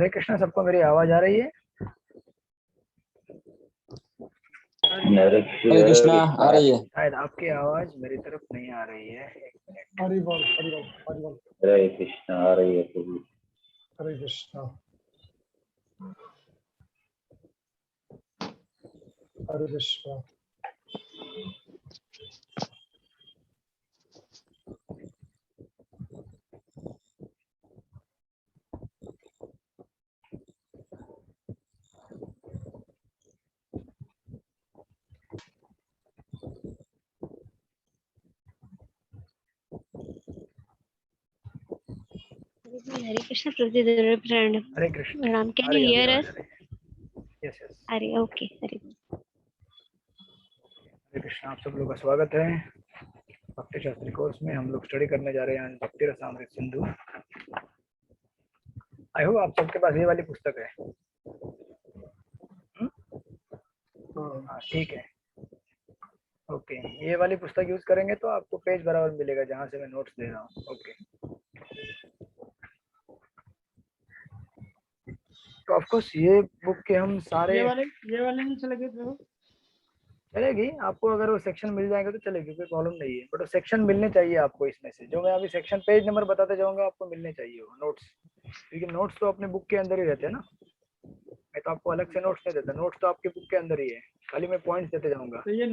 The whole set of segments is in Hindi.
हरे कृष्णा, सबको मेरी आवाज आ रही है? हरे कृष्णा आ रही है। शायद आपकी आवाज मेरी तरफ नहीं आ रही है। एक मिनट। हरि बोल हरि बोल हरि बोल। हरे कृष्णा आ रही है प्रभु। हरे कृष्णा हरे Krishna. Hare Krishna, Prabhupada. Hare Krishna. Ram, can आ रही you है, hear अभी us? आवाज आ रही है। Yes yes. Okay. Hare. हरे कृष्ण, आप सब लोग का स्वागत है भक्ति शास्त्री कोर्स में। हम लोग स्टडी करने जा रहे हैं आज भक्ति रसामृत सिंधु। आई होप आप सबके पास ये वाली पुस्तक है। हाँ ठीक है, ओके। ये वाली पुस्तक यूज करेंगे तो आपको पेज बराबर मिलेगा जहाँ से मैं नोट्स दे रहा हूँ। ओके, तो ऑफ कोर्स ये बुक के हम सारे ये वाले नहीं चलेंगे तो चलेगी आपको। अगर वो सेक्शन मिल जाएंगे तो चलेगी, कोई प्रॉब्लम नहीं है। बट वो सेक्शन मिलने चाहिए आपको। इसमें से जो मैं अभी सेक्शन पेज नंबर बताते जाऊंगा आपको मिलने चाहिए वो नोट्स, क्योंकि नोट्स तो अपने बुक के अंदर ही रहते हैं ना। मैं तो आपको अलग से नोट्स नहीं देता, नोट्स तो आपके बुक के अंदर ही है, खाली मैं पॉइंट्स देते जाऊंगा। तो ये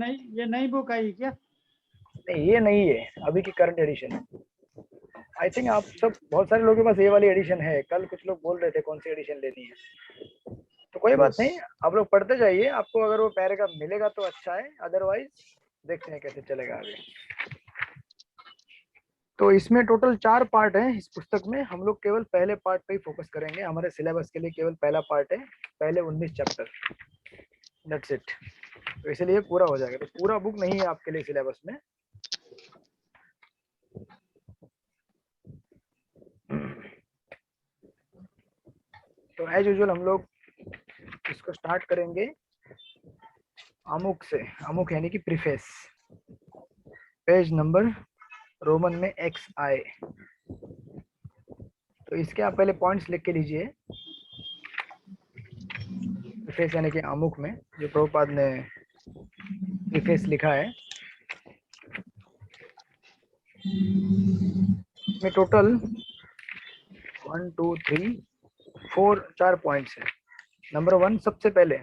नई बुक आई क्या? नहीं, ये नहीं है, अभी की करंट एडिशन है। आई थिंक आप सब बहुत सारे लोगों के पास ये वाली एडिशन है। कल कुछ लोग बोल रहे थे कौन सी एडिशन लेनी है, तो कोई बात नहीं, आप लोग पढ़ते जाइए। आपको अगर वो पैराग्राफ मिलेगा तो अच्छा है, अदरवाइज देखते हैं कैसे चलेगा आगे। तो इसमें टोटल 4 पार्ट हैं इस पुस्तक में। हम लोग केवल पहले पार्ट पे ही फोकस करेंगे। हमारे सिलेबस के लिए केवल पहला पार्ट है, पहले 19 चैप्टर, दैट्स इट। तो इसलिए पूरा हो जाएगा। तो पूरा बुक नहीं है आपके लिए सिलेबस में। तो एज यूजुअल हम लोग इसको स्टार्ट करेंगे अमुक से। अमुक यानी कि प्रीफेस, पेज नंबर रोमन में एक्स आए। तो इसके आप पहले पॉइंट्स लिख के लीजिए। प्रीफेस यानी कि आमुख में जो प्रभुपाद ने प्रीफेस लिखा है, में टोटल 1 2 3 4 4 पॉइंट्स है। नंबर 1, सबसे पहले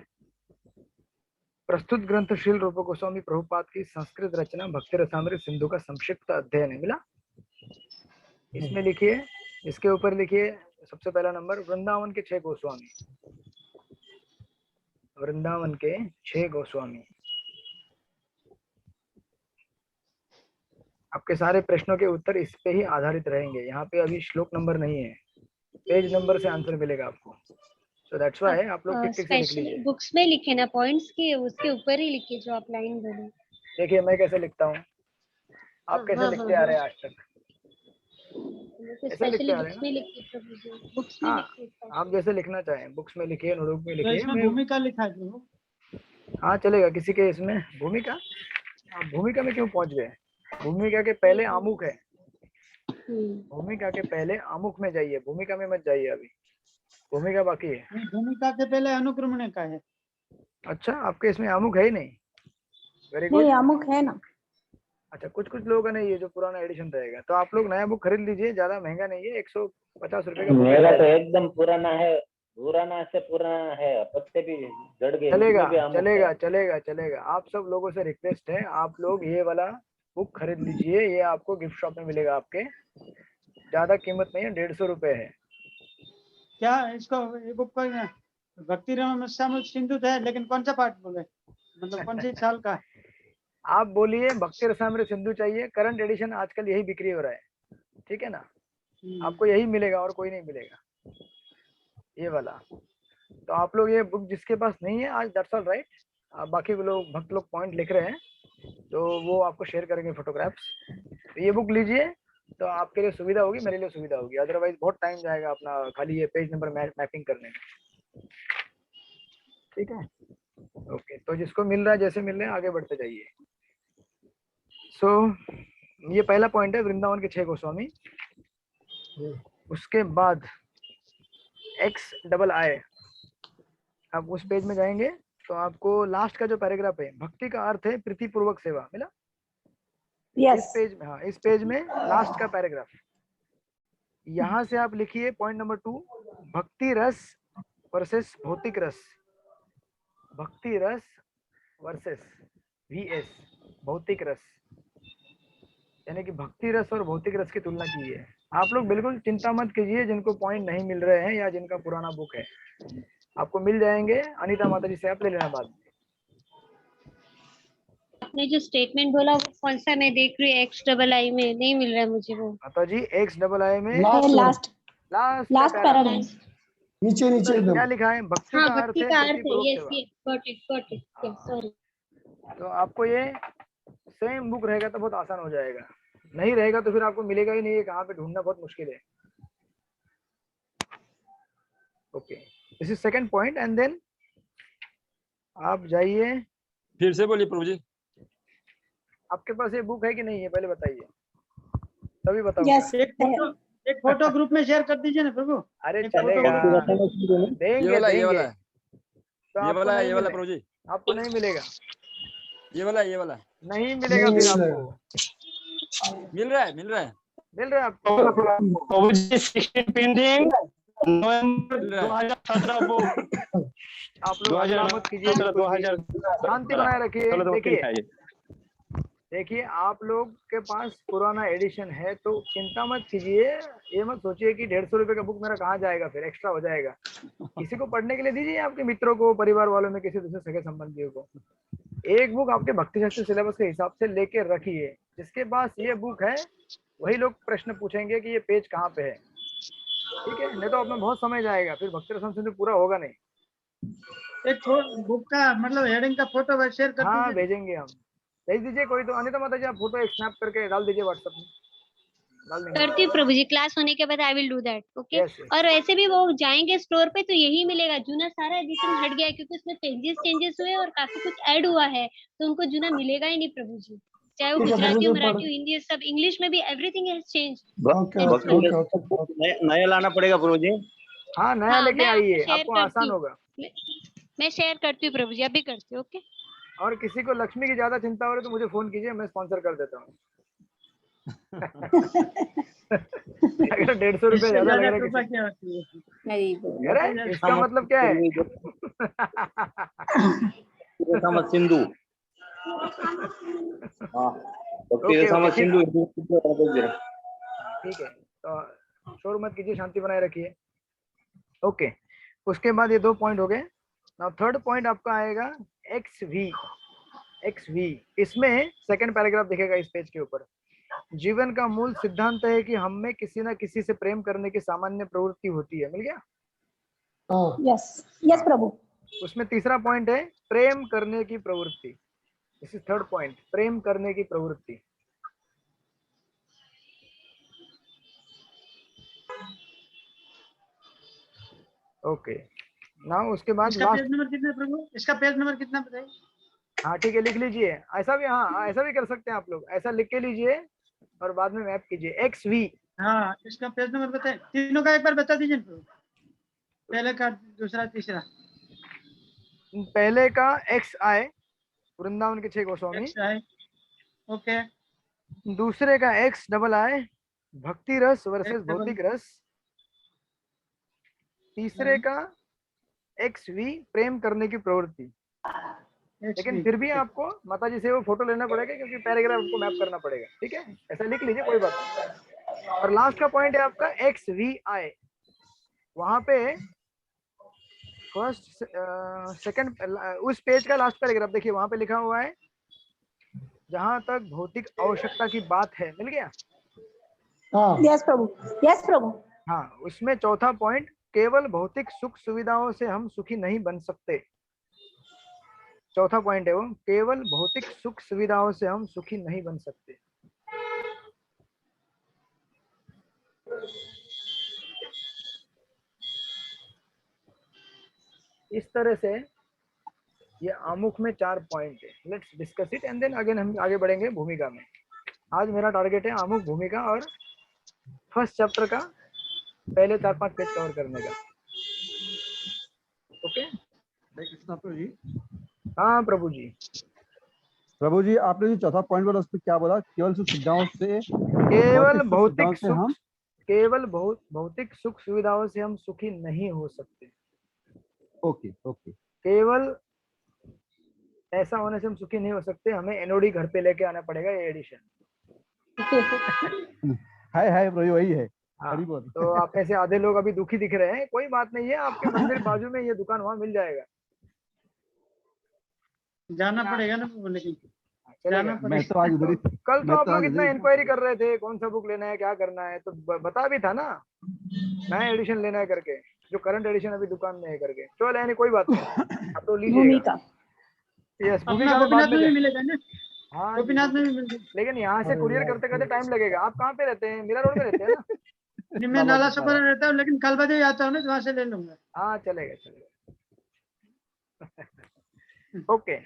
प्रस्तुत ग्रंथ श्रील रूप गोस्वामी प्रभुपाद की संस्कृत रचना भक्ति रसामृत सिंधु का संक्षिप्त अध्ययन है। मिला? इसमें लिखिए, इसके ऊपर लिखिए सबसे पहला नंबर, वृंदावन के 6 गोस्वामी। वृंदावन के 6 गोस्वामी। आपके सारे प्रश्नों के उत्तर इस पे ही आधारित रहेंगे। यहाँ पे अभी श्लोक नंबर नहीं है, पेज नंबर से आंसर मिलेगा आपको। सो दैट्स व्हाई आप लोग टिक टिक से लिख स्पेशली लीजिए। बुक्स में लिखे ना पॉइंट्स के, उसके ऊपर ही लिखिए जो आप लाइन बोले। देखिए मैं कैसे लिखता हूँ, आप कैसे लिखते आ रहे हैं आज तक, ऐसे लिखते स्पेशली आ रहे हैं बुक्स ना। में लिखिए प्रभु जी, बुक्स में हाँ, लिखिए। आप जैसे लिखना चाहें, बुक्स में लिखिए, नोटबुक में तो लिखिए। इसमें मैं भूमिका लिखा है जो हाँ चलेगा, किसी के इसमें भूमिका। आप भूमिका में क्यों पहुंच गए? भूमिका के पहले आमुख है। भूमिका के पहले आमुख में जाइए, भूमिका में मत जाइए अभी, भूमिका बाकी है। नहीं, भूमिका के पहले अनुक्रमण का है। अच्छा, आपके इसमें आमुख है ही नहीं? Very good. नहीं, अमुक है ना। अच्छा, कुछ कुछ लोगों का नहीं है जो पुराना एडिशन रहेगा। तो आप लोग नया बुक खरीद लीजिए, ज्यादा महंगा नहीं है, 150 रुपए का बुक मेरा है। तो एकदम पुराना है, पुराना से पुराना है, पत्ते भी जड़ गए, चलेगा उसमें भी आमुख चलेगा है। चलेगा चलेगा। आप सब लोगों से रिक्वेस्ट है, आप लोग ये वाला बुक खरीद लीजिए। ये आपको गिफ्ट शॉप में मिलेगा आपके, ज्यादा कीमत नहीं है, 150 रुपए है। क्या इसको ये बुक पर भक्ति रसामृत सिंधु है, लेकिन कौन सा पार्ट बोले, मतलब कौन सी साल का? आप बोलिए भक्ति रसामृत सिंधु चाहिए, करंट एडिशन आजकल यही बिक्री हो रहा है, ठीक है ना। आपको यही मिलेगा और कोई नहीं मिलेगा, ये वाला। तो आप लोग ये बुक जिसके पास नहीं है आज, दैट्स ऑल राइट। बाकी लोग भक्त लोग पॉइंट लिख रहे हैं तो वो आपको शेयर करेंगे फोटोग्राफ्स। तो ये बुक लीजिए, तो आपके लिए सुविधा होगी, मेरे लिए सुविधा होगी। अदरवाइज बहुत टाइम जाएगा अपना खाली ये पेज नंबर मैपिंग करने में, ठीक है। ओके, तो जिसको मिल रहा है, जैसे मिल रहे हैं, आगे बढ़ते जाइए। सो ये पहला पॉइंट है, वृंदावन के 6 गोस्वामी। उसके बाद एक्स डबल आई। आप उस पेज में जाएंगे तो आपको लास्ट का जो पैराग्राफ है, भक्ति का अर्थ है प्रीतिपूर्वक सेवा, मिला? इस यस पेज में, हाँ इस पेज में लास्ट का पैराग्राफ, यहाँ से आप लिखिए पॉइंट नंबर 2, भक्ति रस वर्सेस भौतिक रस। भक्ति रस वर्सेस VS भौतिक रस, यानी कि भक्ति रस और भौतिक रस की तुलना की है। आप लोग बिल्कुल चिंता मत कीजिए जिनको पॉइंट नहीं मिल रहे हैं या जिनका पुराना बुक है, आपको मिल जाएंगे। अनीता माता जी से आप ले लेना बाद में। आपने जो स्टेटमेंट बोला वो कौन सा मैं देख रही हूँ, XII में नहीं मिल रहा है मुझे वो। माता जी XII में लास्ट लास्ट पैराग्राफ नीचे नीचे क्या एकदम। लिखा है? भक्ति हाँ का अर्थ भक्ति है का अर्थ है, प्रीतिपूर्वक यस सेवा। Yes got it yes sorry. तो आपको ये सेम बुक रहेगा तो बहुत आसान हो जाएगा, नहीं रहेगा तो फिर आपको मिलेगा ही नहीं, कहाँ पे ढूंढना बहुत मुश्किल है। Okay, this is second point. And then आप जाइए, फिर से बोलिए प्रभु जी। आपके पास ये बुक है कि नहीं है पहले बताइए, तभी बताऊंगा। यस एक फोटो ग्रुप में शेयर कर दीजिए ना प्रभु। अरे एक चलेगा, फोटो देंगे ये वाला देंगे। तो ये आपको वाला नहीं ये वाला मिले- प्रभु जी, आपको नहीं मिलेगा, ये वाला नहीं मिलेगा नहीं फिर मिल रहा है। आपको। मिल रहा है मिल रहा है आपको? प्रभु जी 16 पेंडिंग नवंबर मिल रहा है। 2017 वो आप लोग हल्ला मत कीजिए, 2000 शांति बनाए रखिए। चलो तो देखिए ठीक है ये। देखिए, आप लोग के पास पुराना एडिशन है तो चिंता मत कीजिए, ये मत सोचिए कि 150 रुपए का बुक मेरा कहाँ जाएगा, फिर एक्स्ट्रा हो जाएगा। किसी को पढ़ने के लिए दीजिए, आपके मित्रों को, परिवार वालों में किसी दूसरे सगे संबंधियों को। एक बुक आपके भक्ति शास्त्र सिलेबस के हिसाब से लेके रखिए। जिसके पास ये बुक है वही लोग प्रश्न पूछेंगे कि ये पेज कहाँ पे है, ठीक है? नहीं तो अपना बहुत समय जाएगा, फिर भक्ति रसम सिंधु पूरा होगा नहीं। एक बुक का मतलब हेडिंग का फोटो शेयर कर हाँ दीजिए। भेजेंगे हम, भेज दीजिए कोई तो। अनिता माता जी आप फोटो एक स्नैप करके डाल दीजिए व्हाट्सएप में, डाल देंगे। करती हूँ प्रभु जी, क्लास होने के बाद I will do that okay. Yes, yes. और वैसे भी वो जाएंगे स्टोर पे तो यही मिलेगा, जूना सारा एडिशन हट गया है क्योंकि उसमें चेंजेस हुए और काफी कुछ ऐड हुआ है, तो उनको जूना मिलेगा ही नहीं प्रभु जी। चाहे वो ठीक है, गुजराती प्रभु हो, जी, मराठी हो, हिंदी, सब इंग्लिश में भी everything has change. Okay okay okay. नया लाना पड़ेगा प्रभु जी। हाँ नया हाँ, लेके मैं आइए, शेयर आपको करती आसान हूँ। होगा। मैं शेयर करती हूँ प्रभु जी, अभी करती हूँ ओके। और किसी को लक्ष्मी की ज्यादा चिंता हो रही है तो मुझे फोन कीजिए, मैं स्पॉन्सर कर देता हूँ। अगर 150 रुपए इससे ज्यादा लग ज्यादा रहा है कृपा किसी, क्या होती है। नहीं अरे इसका मतलब क्या है? रसामत सिंधु। हाँ, भक्ति ओके, रसामत ओके, सिंधु। ठीक है, तो शोर मत कीजिए, शांति बनाए रखिए। ओके, उसके बाद ये 2 पॉइंट हो गए। नाउ थर्ड पॉइंट आपका आएगा XV। इसमें सेकंड पैराग्राफ दिखेगा इस पेज के ऊपर। जीवन का मूल सिद्धांत है कि हम में किसी ना किसी से प्रेम करने की सामान्य प्रवृत्ति होती है। मिल गया? यस यस प्रभु। उसमें तीसरा पॉइंट है प्रेम करने की प्रवृत्ति। दिस इज थर्ड पॉइंट, प्रेम करने की प्रवृत्ति। ओके, नाउ उसके बाद इसका लास्ट, पेज नंबर कितना है प्रभु? इसका पेज नंबर कितना बताइए? हाँ ठीक है लिख लीजिए। ऐसा भी, हाँ ऐसा भी कर सकते हैं आप लोग, ऐसा लिख के लीजिए और बाद में मैप कीजिए। XV हाँ, इसका पेज नंबर बताइए। तीनों का एक बार बता दीजिए प्रभु। पहले का, दूसरा, तीसरा। पहले का XI वृंदावन के 6 गोस्वामी। XI okay. दूसरे का XII भक्ति रस वर्सेस XII भौतिक रस। तीसरे का XV प्रेम करने की प्रवृत्ति। लेकिन फिर भी आपको माता जी से वो फोटो लेना पड़ेगा क्योंकि पैराग्राफ आपको मैप करना पड़ेगा, ठीक है? ऐसा लिख लीजिए, कोई बात नहीं। और लास्ट का पॉइंट है आपका XVI। वहां पे फर्स्ट सेकंड उस पेज का लास्ट पैराग्राफ देखिए, वहां पे लिखा हुआ है जहां तक भौतिक आवश्यकता की बात है। मिल गया? यस प्रभु यस प्रभु। हाँ, उसमें चौथा पॉइंट, केवल भौतिक सुख सुविधाओं से हम सुखी नहीं बन सकते। चौथा पॉइंट है वो, केवल भौतिक सुख सुविधाओं से हम सुखी नहीं बन सकते। इस तरह से ये आमुख में 4 पॉइंट है। Let's discuss it and then again हम आगे बढ़ेंगे भूमिका में। आज मेरा टारगेट है आमुख, भूमिका और फर्स्ट चैप्टर का पहले 4-5 पेज कवर करने का। हरे कृष्णा प्रभु जी। हाँ प्रभु जी। प्रभु जी आपने जो चौथा पॉइंट बोला उस पर क्या बोला? केवल सुख सुविधाओं से केवल सुख भौतिक सुविधाओं से सुख, हम केवल भौतिक सुख सुविधाओं से हम सुखी नहीं हो सकते। ओके ओके केवल ऐसा होने से हम सुखी नहीं हो सकते, हमें एनओडी घर पे लेके आना पड़ेगा, ये एडिशन। है प्रभु वही है। हाँ, हरी बोल। तो आप में से आधे लोग अभी दुखी दिख रहे हैं, कोई बात नहीं है, आपके मंदिर बाजू में ये दुकान, वहां मिल जाएगा। जाना पड़ेगा ना प्रभु, लेकिन चलेगा। जाना मैं पड़ेगा। तो आज उधर ही कल तो मैं आप तो लोग आज इतना उधर ही इंक्वायरी कर रहे थे, कौन सा बुक लेना है, क्या करना है, तो बता भी था ना नया एडिशन लेना है करके, जो करंट एडिशन अभी दुकान में है करके। चलो यानी कोई बात नहीं, आप तो लीजिएगा। भूमिका यस, अपना भूमिका तो बाद गोपीनाथ में में भी मिलेगा ना, हाँ जी, गोपीनाथ में भी मिलेगा। लेकिन यहाँ से अरे कुरियर यार, करते करते टाइम लगेगा। आप कहाँ पे रहते हैं? मीरा रोड में रहते हैं ना? नहीं, मैं नाला सफर रहता हूँ, लेकिन कल बजे आता हूँ ना, तो वहां से ले लूंगा। हाँ चलेगा चलेगा। ओके,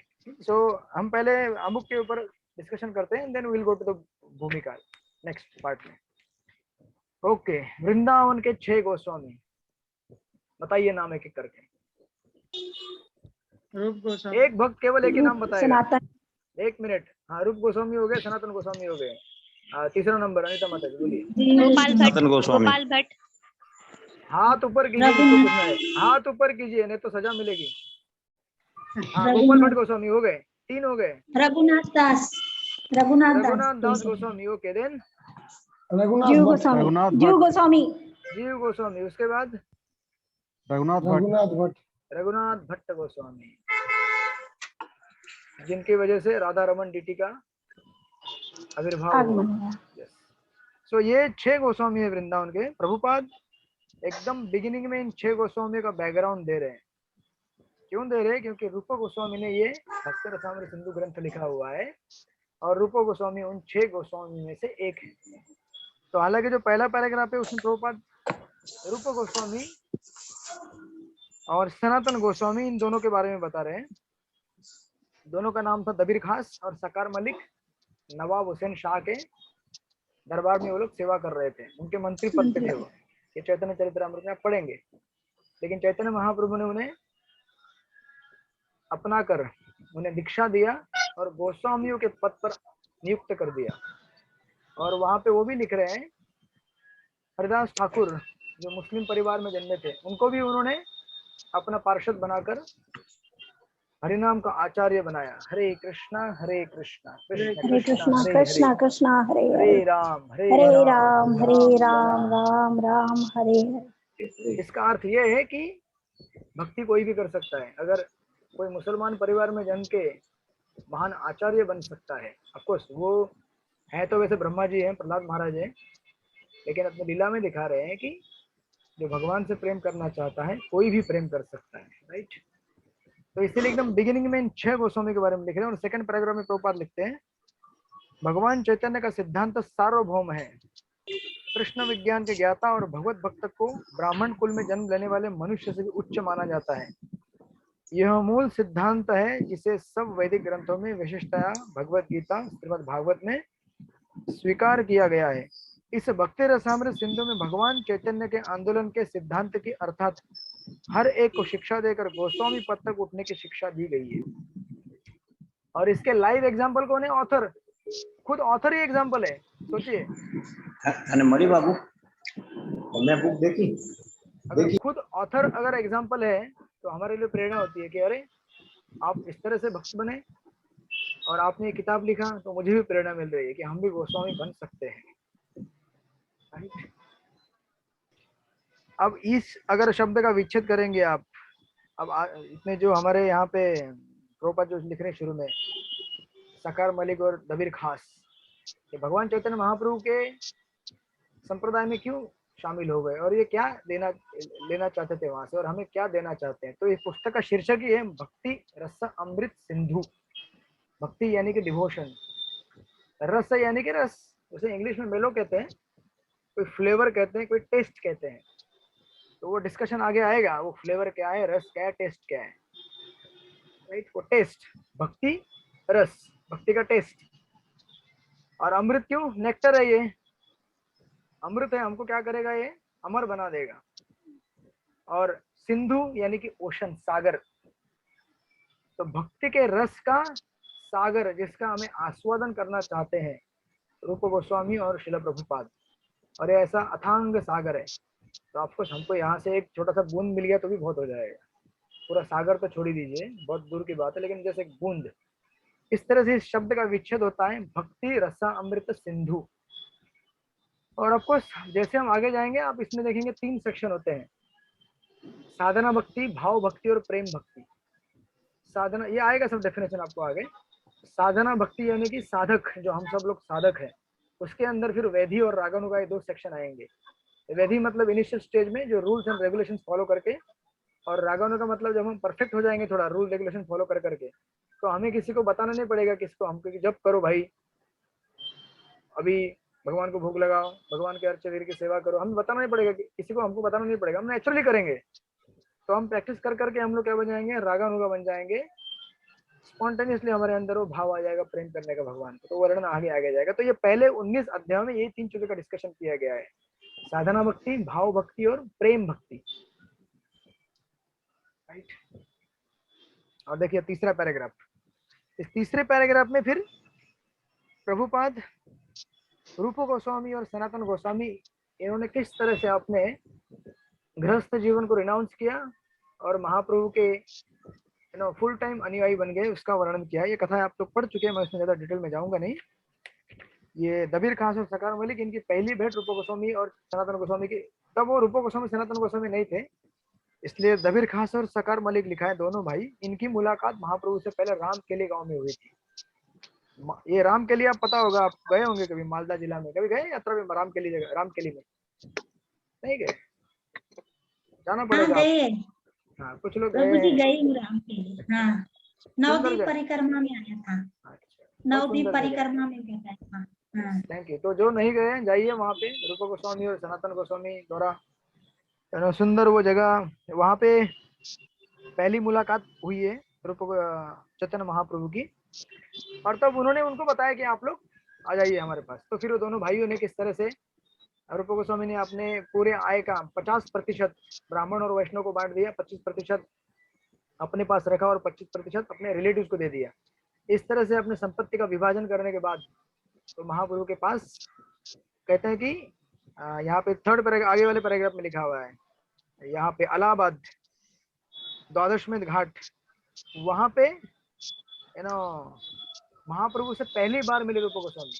सो हम पहले अमुक के ऊपर डिस्कशन करते हैं, then will go to the bhumika next part में। ओके, वृंदावन के 6 गोस्वामी, बताइए नाम एक एक करके। रूप गोस्वामी। एक भक्त केवल एक ही नाम बताएगा। सनातन 1 मिनट। हाँ, रूप गोस्वामी हो गए, सनातन गोस्वामी हो गए। तीसरा नंबर अनिता माता जी, बोलिए। गोपाल भट्ट, सनातन गोस्वामी। गोपाल भट्ट, हाथ ऊपर कीजिए जिसको पूछना है, हाथ ऊपर कीजिए, नहीं तो सजा मिलेगी। हाँ, गोपाल भट्ट गोस्वामी हो गए, 3 हो गए। रघुनाथ दास, रघुनाथ रघुनाथ दास दास गोस्वामी, ओके। देन जीव गोस्वामी, रघुनाथ जीव भट्ट गोस्वामी, जीव गोस्वामी, उसके बाद रघुनाथ भट्ट रघुनाथ भट्ट गोस्वामी, जिनकी वजह से राधा रमन डीटी का आविर्भाव हुआ। आगमन हुआ। यस, सो ये 6 गोस्वामी है वृंदावन के। प्रभुपाद एकदम बिगिनिंग में इन 6 गोस्वामी का बैकग्राउंड दे रहे हैं। क्यों दे रहे हैं? क्योंकि रूप गोस्वामी ने ये भक्त रसामृत सिंधु ग्रंथ लिखा हुआ है, और रूप गोस्वामी उन 6 गोस्वामी में से एक है। तो हालांकि जो पहला पैराग्राफ है उसमें प्रभुपाद रूप गोस्वामी और सनातन गोस्वामी, इन दोनों के बारे में बता रहे हैं। दोनों का नाम था दबीर खास और सकार मलिक। नवाब हुसैन शाह के दरबार में वो लोग सेवा कर रहे थे, उनके मंत्री पद पे थे वो। ये चैतन्य चरित्रामृत में आप पढ़ेंगे। लेकिन चैतन्य महाप्रभु ने उन्हें अपना कर उन्हें दीक्षा दिया और गोस्वामियों के पद पर नियुक्त कर दिया। और वहां पे वो भी लिख रहे हैं, हरिदास ठाकुर जो मुस्लिम परिवार में जन्मे थे, उनको भी उन्होंने अपना पार्षद बनाकर हरिनाम का आचार्य बनाया। हरे कृष्णा कृष्ण हरे कृष्णा हरे कृष्णा हरे, कृष्णा हरे हरे हरे, राम हरे राम हरे राम राम राम हरे हरे। इसका अर्थ ये है कि भक्ति कोई भी कर सकता है। अगर कोई मुसलमान परिवार में जन्म के महान आचार्य बन सकता है, ऑफकोर्स वो है तो वैसे ब्रह्मा जी हैं, प्रहलाद महाराज हैं, लेकिन अपनी लीला में दिखा रहे हैं कि जो भगवान से प्रेम करना चाहता है कोई भी प्रेम कर सकता है, राइट। तो इसीलिए एकदम बिगिनिंग में इन 6 गोस्वामी के बारे में लिख रहे हैं। और सेकंड पैराग्राफ में प्रभुपाद लिखते हैं, भगवान चैतन्य का सिद्धांत सार्वभौम है। कृष्ण विज्ञान के ज्ञाता और भगवत भक्त को ब्राह्मण कुल में जन्म लेने वाले मनुष्य से भी उच्च माना जाता है। यह मूल सिद्धांत है जिसे सब वैदिक ग्रंथों में विशेषतया भगवत गीता, श्रीमद् भागवत में स्वीकार किया गया है। इस भक्ति रसामृत सिंधु में भगवान चैतन्य के आंदोलन के सिद्धांत की अर्थात हर एक को शिक्षा देकर गोस्वामी पद तक उठने की शिक्षा दी गई है। और इसके लाइव एग्जाम्पल कौन है? ऑथर, खुद ऑथर ही एग्जाम्पल है। सोचिए, અને મળી બાબુ તમે બુક देखी? अगर खुद ऑथर अगर एग्जाम्पल है तो हमारे लिए प्रेरणा होती है कि अरे आप इस तरह से भक्त बने और आपने ये किताब लिखा, तो मुझे भी प्रेरणा मिल रही है कि हम भी गोस्वामी बन सकते हैं। अब इस अगर शब्द का विच्छेद करेंगे आप, अब इतने जो हमारे यहाँ पे प्रभुपाद जो लिख रहे हैं शुरू में, सकार मलिक और दबीर खास, ये भगवान चैतन्य महाप्रभु के संप्रदाय में क्यों शामिल हो गए और ये क्या लेना चाहते थे वहां से, और हमें क्या देना चाहते हैं। तो इस पुस्तक का शीर्षक ही है भक्ति रस अमृत सिंधु। भक्ति यानी कि डिवोशन, रस यानी कि रस, उसे इंग्लिश में मेलो कहते हैं, कोई फ्लेवर कहते हैं, कोई टेस्ट कहते हैं। तो वो डिस्कशन आगे आएगा, वो फ्लेवर क्या है, रस क्या है, टेस्ट क्या है, राइट। वो टेस्ट, भक्ति रस, भक्ति का टेस्ट। और अमृत क्यों? नेक्टर है ये, अमृत है, हमको क्या करेगा? ये अमर बना देगा। और सिंधु यानी कि ओशन, सागर, तो भक्ति के रस का सागर जिसका हमें आस्वादन करना चाहते हैं रूप गोस्वामी और शिला प्रभुपाद, और ये ऐसा अथांग सागर है। तो आपको हमको यहाँ से एक छोटा सा बूंद मिल गया तो भी बहुत हो जाएगा, पूरा सागर तो छोड़ ही दीजिए, बहुत दूर की बात है, लेकिन जैसे एक बूंद, इस तरह से इस शब्द का विच्छेद होता है भक्ति रसा अमृत सिंधु। और आपको जैसे हम आगे जाएंगे आप इसमें देखेंगे 3 सेक्शन होते हैं, साधना भक्ति, भाव भक्ति और प्रेम भक्ति। साधना, ये आएगा सब डेफिनेशन आपको आगे। साधना भक्ति यानी कि साधक, जो हम सब लोग साधक हैं, उसके अंदर फिर वैधि और रागानुगा 2 सेक्शन आएंगे। वैधि मतलब इनिशियल स्टेज में जो रूल्स एंड रेगुलेशन फॉलो करके, और रागानुगा मतलब जब हम परफेक्ट हो जाएंगे थोड़ा रूल रेगुलेशन फॉलो कर करके, तो हमें किसी को बताना नहीं पड़ेगा किसको, हमको जब करो भाई अभी भगवान को भोग लगाओ, भगवान के अर्च वीर की सेवा करो, हमें बताना नहीं पड़ेगा, किसी को हमको बताना नहीं पड़ेगा, हम नेचुरली करेंगे। तो हम प्रैक्टिस कर करके हम लोग क्या बन जाएंगे, रागानुगा बन जाएंगे, स्पॉन्टेनियसली हमारे अंदर वो भाव आ जाएगा प्रेम करने का भगवान को, तो वर्णन आगे आगे जाएगा। तो ये पहले 19 अध्याय में यही 3 चीजों का डिस्कशन किया गया है, साधना भक्ति, भाव भक्ति और प्रेम भक्ति, राइट। और देखिए तीसरा पैराग्राफ, इस तीसरे पैराग्राफ में फिर प्रभुपाद, रूप गोस्वामी और सनातन गोस्वामी, इन्होंने किस तरह से अपने गृहस्थ जीवन को रिनाउंस किया और महाप्रभु के फुल टाइम अनुयायी बन गए, उसका वर्णन किया। ये कथा आप लोग पढ़ चुके हैं, मैं इसमें ज्यादा डिटेल में जाऊंगा नहीं। ये दबीर खास और सकार मलिक, इनकी पहली भेंट रूप गोस्वामी और सनातन गोस्वामी की, तब वो रूप गोस्वामी सनातन गोस्वामी नहीं थे, इसलिए दबीर खास और सकार मलिक लिखा है, दोनों भाई। इनकी मुलाकात महाप्रभु से पहले रामकेली गांव में हुई थी। ये रामकेली आप पता होगा, आप गए होंगे कभी मालदा जिला में, कभी गए यात्रा में रामकेली जगह, रामकेली में नहीं गए? जाना पड़ेगा। हाँ, कुछ लोग प्रभु जी गए गई हूँ रामकेली, हाँ, नवद्वीप परिक्रमा में आया था, नवद्वीप परिक्रमा में गया था। Thank you. तो जो नहीं गए जाइए वहाँ पे, रूप गोस्वामी और सनातन गोस्वामी द्वारा सुंदर वो जगह, वहाँ पे पहली मुलाकात हुई है रूप चैतन्य महाप्रभु की, और तब उन्होंने उनको बताया कि आप लोग आ जाइए हमारे पास। तो फिर वो दोनों भाइयों ने किस तरह से, रूप गोस्वामी ने अपने पूरे आय का 50% ब्राह्मण और वैष्णव को बांट दिया, 25% अपने पास रखा और 25% अपने रिलेटिव्स को दे दिया। इस तरह से अपने संपत्ति का विभाजन करने के बाद तो महाप्रभु के पास कहते हैं कि यहाँ पे थर्ड पैराग्राफ, आगे वाले पैराग्राफ में लिखा हुआ है, यहाँ पे इलाहाबाद द्वादशमेध घाट, वहां पे महाप्रभु से पहली बार मिले रूप गोस्वामी।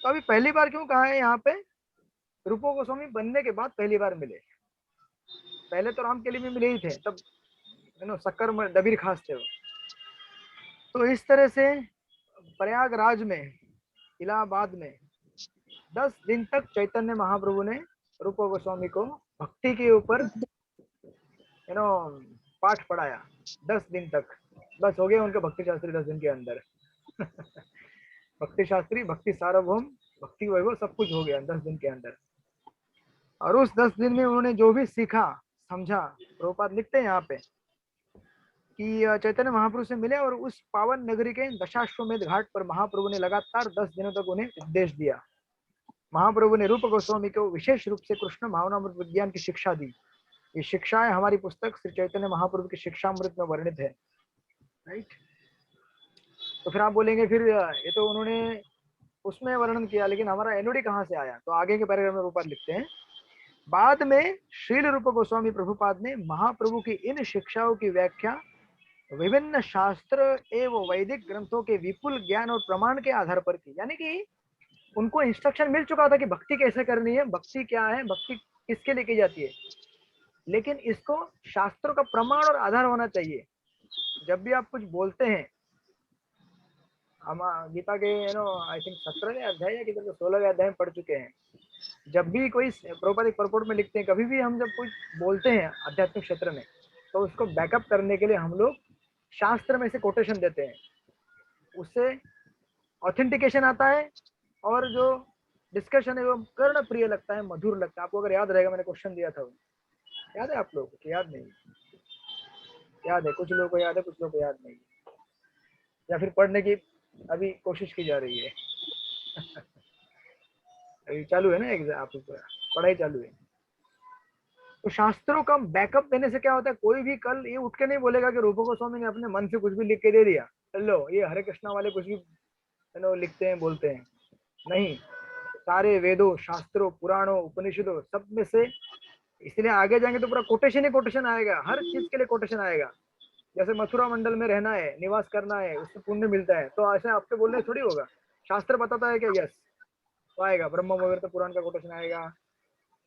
तो अभी पहली बार क्यों कहा है यहाँ पे, रूप गोस्वामी बनने के बाद पहली बार मिले, पहले तो रामकेली में मिले ही थे, तब शक्कर में दबीर खास थे वो। तो इस तरह से प्रयागराज में, इलाहाबाद में 10 दिन तक चैतन्य महाप्रभु ने रूप गोस्वामी को भक्ति के ऊपर पाठ पढ़ाया 10 दिन तक। बस हो गया उनके भक्ति शास्त्री 10 दिन के अंदर। भक्ति शास्त्री, भक्ति सार्वभौम, भक्ति वैभव, सब कुछ हो गया 10 दिन के अंदर। और उस 10 दिन में उन्होंने जो भी सीखा समझा, प्रभुपाद लिखते हैं यहाँ पे कि चैतन्य महाप्रभु से मिले और उस पावन नगरी के दशाश्वमेध घाट पर महाप्रभु ने लगातार 10 दिनों तक उन्हें उपदेश दिया। महाप्रभु ने रूप गोस्वामी को विशेष रूप से कृष्ण भावनामृत विज्ञान की शिक्षा दी। ये शिक्षाएं हमारी पुस्तक श्री चैतन्य महाप्रभु की शिक्षामृत में वर्णित है, राइट। तो फिर आप बोलेंगे फिर ये तो उन्होंने उसमें वर्णन किया, लेकिन हमारा एनओडी कहाँ से आया? तो आगे के पैराग्राफ में रूपपाद लिखते हैं, बाद में श्रील रूप गोस्वामी प्रभुपाद ने महाप्रभु की इन शिक्षाओं की व्याख्या विभिन्न शास्त्र एवं वैदिक ग्रंथों के विपुल ज्ञान और प्रमाण के आधार पर की। यानी कि उनको इंस्ट्रक्शन मिल चुका था कि भक्ति कैसे करनी है, भक्ति क्या है, भक्ति किसके लिए की जाती है, लेकिन इसको शास्त्रों का प्रमाण और आधार होना चाहिए। जब भी आप कुछ बोलते हैं, हम गीता के आई थिंक 17वें अध्याय या किधर 16वें अध्याय में पढ़ चुके हैं, जब भी कोई प्रभुपाद परपोर्ट में लिखते हैं, कभी भी हम जब कुछ बोलते हैं आध्यात्मिक क्षेत्र में, तो उसको बैकअप करने के लिए हम लोग शास्त्र में से कोटेशन देते हैं, उससे ऑथेंटिकेशन आता है और जो डिस्कशन है वो कर्ण प्रिय लगता है, मधुर लगता है। आपको अगर याद रहेगा, मैंने क्वेश्चन दिया था, याद है आप लोगों को? याद नहीं? याद है, कुछ लोगों को याद है, कुछ लोगों को याद नहीं, या फिर पढ़ने की अभी कोशिश की जा रही है। अभी चालू है ना एग्जाम, आप पढ़ाई चालू है। तो शास्त्रों का बैकअप देने से क्या होता है, कोई भी कल ये उठ के नहीं बोलेगा कि रूप गोस्वामी ने अपने मन से कुछ भी लिख के दे दिया, लो ये हरे कृष्णा वाले कुछ भी लिखते हैं बोलते हैं। नहीं, सारे वेदों, शास्त्रों, पुराणों, उपनिषदों सब में से, इसलिए आगे जाएंगे तो पूरा कोटेशन ही कोटेशन आएगा, हर चीज के लिए कोटेशन आएगा। जैसे मथुरा मंडल में रहना है, निवास करना है, उससे पुण्य मिलता है, तो ऐसे आपके बोलने थोड़ी होगा। शास्त्र बताता है कि यस, तो आएगा ब्रह्म वगैरह तो पुराण का कोटेशन आएगा,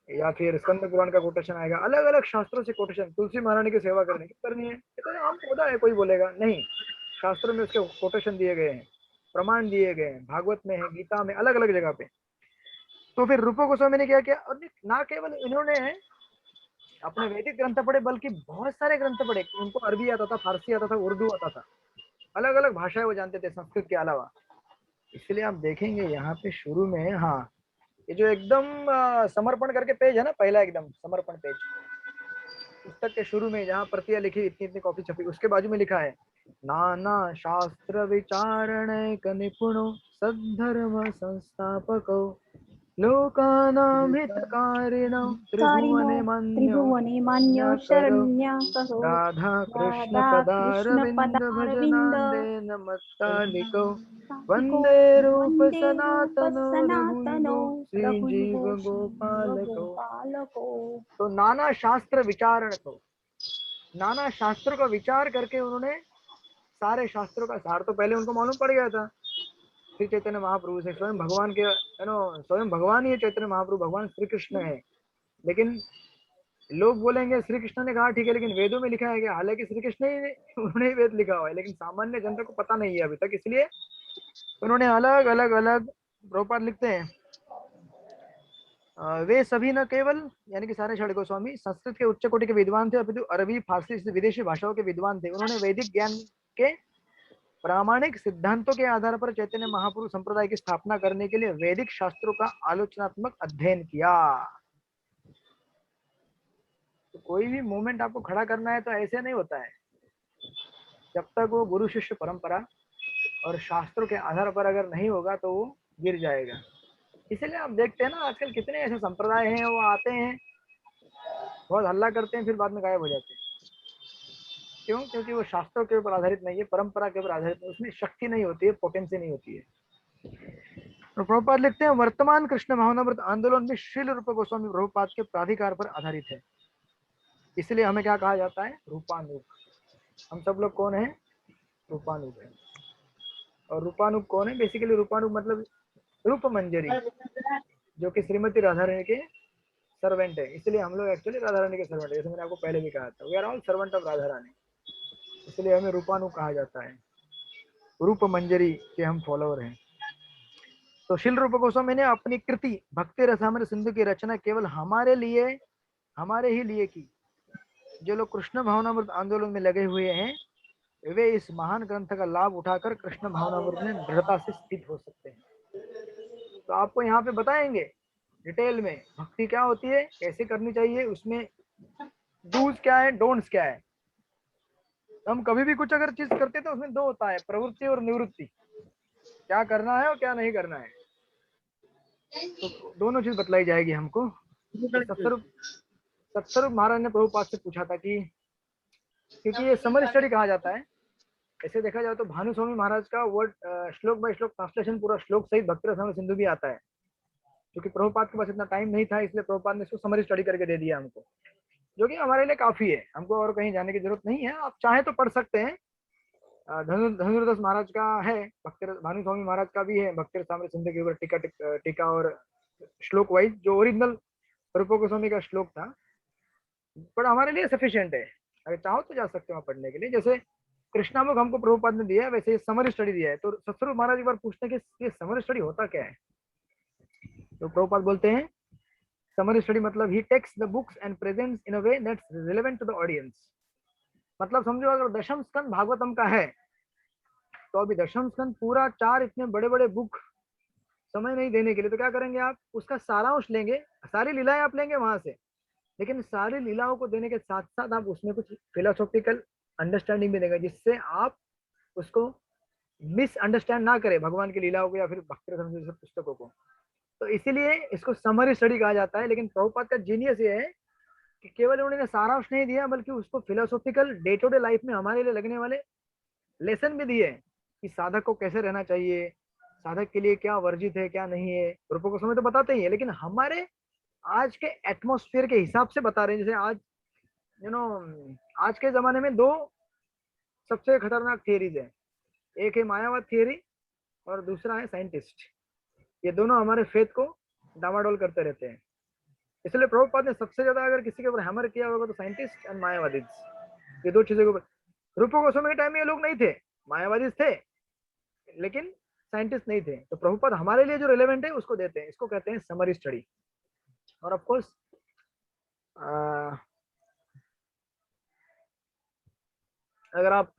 या फिर स्कंद पुराण का कोटेशन आएगा, अलग अलग शास्त्रों से कोटेशन। तुलसी महारानी की सेवा करने की करनी है, तो आम पौधा है, कोई बोलेगा नहीं, शास्त्रों में उसके कोटेशन दिए गए हैं, प्रमाण दिए गए हैं, भागवत में है, गीता में, अलग अलग जगह पे। तो फिर रूप गोस्वामी ने क्या किया, और ना केवल इन्होंने अपने वैदिक ग्रंथ पढ़े, बल्कि बहुत सारे ग्रंथ पढ़े। उनको अरबी आता था, फारसी आता था, उर्दू आता था, अलग अलग भाषाएं वो जानते थे संस्कृत के अलावा। इसलिए आप देखेंगे यहाँ पे शुरू में, हाँ, ये जो एकदम समर्पण करके पेज है ना, पहला एकदम समर्पण पेज पुस्तक के शुरू में, जहाँ प्रतियां लिखी, इतनी इतनी कॉपी छपी, उसके बाजू में लिखा है, नाना शास्त्र विचारण क निपुणो सद्धर्म संस्थापको लोकानां हितकारिणो त्रिभुवने मान्यो शरण्य करो राधा कृष्ण पदारविंद भजनांदेन मत्तालिको वंदे रूप सनातनो श्रीजीव गोपालको। तो नाना शास्त्र विचारण को, नाना शास्त्रों का विचार करके उन्होंने सारे शास्त्रों का सार तो पहले उनको मालूम पड़ गया था। श्री चैतन्य महाप्रभु से, स्वयं भगवान के स्वयं भगवान ही चैतन्य महाप्रभु, भगवान श्री कृष्ण है। लेकिन लोग बोलेंगे श्री कृष्ण ने कहा ठीक है, लेकिन वेदों में लिखा है क्या, हालांकि श्री कृष्ण ही उन्होंने ही वेद लिखा हुआ है, लेकिन सामान्य जनता को पता नहीं है अभी तक, इसलिए उन्होंने अलग अलग अलग प्रभुपाद लिखते हैं। वे सभी न केवल, यानी कि सारे षड गोस्वामी संस्कृत के उच्च कोटि के विद्वान थे, अपितु अरबी, फारसी, विदेशी भाषाओं के विद्वान थे। उन्होंने वैदिक ज्ञान के प्रामाणिक सिद्धांतों के आधार पर चैतन्य महापुरुष संप्रदाय की स्थापना करने के लिए वैदिक शास्त्रों का आलोचनात्मक अध्ययन किया। तो कोई भी मूवमेंट आपको खड़ा करना है तो ऐसे नहीं होता है, जब तक वो गुरु शिष्य परंपरा और शास्त्रों के आधार पर अगर नहीं होगा तो वो गिर जाएगा। इसलिए आप देखते हैं ना, आजकल कितने ऐसे संप्रदाय हैं, वो आते हैं, बहुत हल्ला करते हैं, फिर बाद में गायब हो जाते हैं। क्यों? क्योंकि वो शास्त्रों के ऊपर आधारित नहीं है, परंपरा के ऊपर आधारित नहीं, उसमें शक्ति नहीं होती है, पोटेंसी नहीं होती है। तो प्रभुपाद लिखते हैं, वर्तमान कृष्ण भावनामृत आंदोलन भी श्रील रूप गोस्वामी प्रभुपाद के प्राधिकार पर आधारित है। इसलिए हमें क्या कहा जाता है, रूपानुग। हम सब लोग कौन है, रूपानुग है। और रूपानुग कौन है, बेसिकली रूपानुग मतलब रूप मंजरी, जो कि श्रीमती राधा रानी के सर्वेंट है। इसलिए हम लोग एक्चुअली राधा रानी के सर्वेंट है, जैसे मैंने आपको पहले भी कहा था, we are all servant of Radha Rani, इसलिए हमें रूपानुग कहा जाता है, रूप मंजरी के हम फॉलोअर हैं। तो शिल रूप गोस्वामी ने अपनी कृति भक्ति रसामृत सिंधु की रचना केवल हमारे लिए, हमारे ही लिए की। जो लोग कृष्ण भावनामृत आंदोलन में लगे हुए हैं, वे इस महान ग्रंथ का लाभ उठाकर कृष्ण भावनामृत में दृढ़ता से स्थित हो सकते हैं। तो आपको यहाँ पे बताएंगे डिटेल में भक्ति क्या होती है, कैसे करनी चाहिए, उसमें डूज क्या है, डोंट्स क्या है। हम कभी भी कुछ अगर चीज करते हैं तो उसमें दो होता है, प्रवृत्ति और निवृत्ति, क्या करना है और क्या नहीं करना है। तो दोनों चीज बतलाई जाएगी हमको। सत्स्वरूप महाराज ने प्रभुपाद से पूछा था कि, क्योंकि ये समर स्टडी कहा जाता है, ऐसे देखा जाए तो भानु स्वामी महाराज का वर्ड श्लोक बाय श्लोक ट्रांसलेशन पूरा श्लोक सहित भक्ति रसामृत सिंधु भी आता है। क्योंकि प्रभुपाद के पास इतना टाइम नहीं था, इसलिए प्रभुपाद ने इसको समरी स्टडी करके दे दिया हमको, जो कि हमारे लिए काफी है, हमको और कहीं जाने की जरूरत नहीं है। आप चाहे तो पढ़ सकते हैं, धनुर्दास महाराज का है, भानु स्वामी महाराज का भी है, भक्ति रसामृत सिंधु के ऊपर टीका और श्लोक वाइज, जो ओरिजिनल रूप गोस्वामी का श्लोक था, पर हमारे लिए सफिशिएंट है। अगर चाहो तो जा सकते हो पढ़ने के लिए। जैसे कृष्णामुख हमको प्रभुपाद ने दिया है, वैसे समरी स्टडी दिया है। तो सत्स्वरूप महाराज एक बार पूछते हैं कि ये समरी स्टडी होता क्या है, तो प्रभुपाद बोलते हैं, समरी स्टडी मतलब ही takes the books and presents in a way that's relevant to the audience. मतलब समझो अगर दशम स्कंद भागवतम का है, तो अभी दशम स्कंद पूरा 4 इतने बड़े बड़े बुक समय नहीं देने के लिए, तो क्या करेंगे आप, उसका सारांश लेंगे, सारी लीलाएं आप लेंगे वहां से, लेकिन सारी लीलाओं को देने के साथ साथ आप उसमें कुछ फिलोसॉफिकल अंडरस्टैंडिंग भी देंगे, जिससे आप उसको मिसअंडरस्टैंड ना करें भगवान की लीलाओं को या फिर भक्ति रसामृत जैसे पुस्तकों को। तो इसीलिए इसको समरी स्टडी कहा जाता है। लेकिन प्रभुपाद का जीनियस ये है कि केवल उन्होंने सारांश नहीं दिया बल्कि उसको philosophical day to day life में हमारे लिए लगने वाले लेसन भी दिए कि साधक को कैसे रहना चाहिए, साधक के लिए क्या वर्जित है क्या नहीं है। रूप गोस्वामी तो बताते ही है, लेकिन हमारे आज के एटमॉस्फेयर के हिसाब से बता रहे हैं। जैसे आज आज के जमाने में दो सबसे खतरनाक थियरीज है, एक है मायावाद थियरी और दूसरा है साइंटिस्ट। ये दोनों हमारे फेथ को डामाडोल करते रहते हैं। इसलिए प्रभुपाद ने सबसे ज्यादा अगर किसी के ऊपर हैमर किया होगा तो साइंटिस्ट एंड मायावादी, ये दो चीजों के ऊपर। रूप गोस्वामी के टाइम में ये लोग नहीं थे, मायावादी थे लेकिन साइंटिस्ट नहीं थे। तो प्रभुपाद हमारे लिए जो रिलेवेंट है उसको देते हैं, इसको कहते हैं समरी स्टडी। और ऑफ कोर्स अगर आप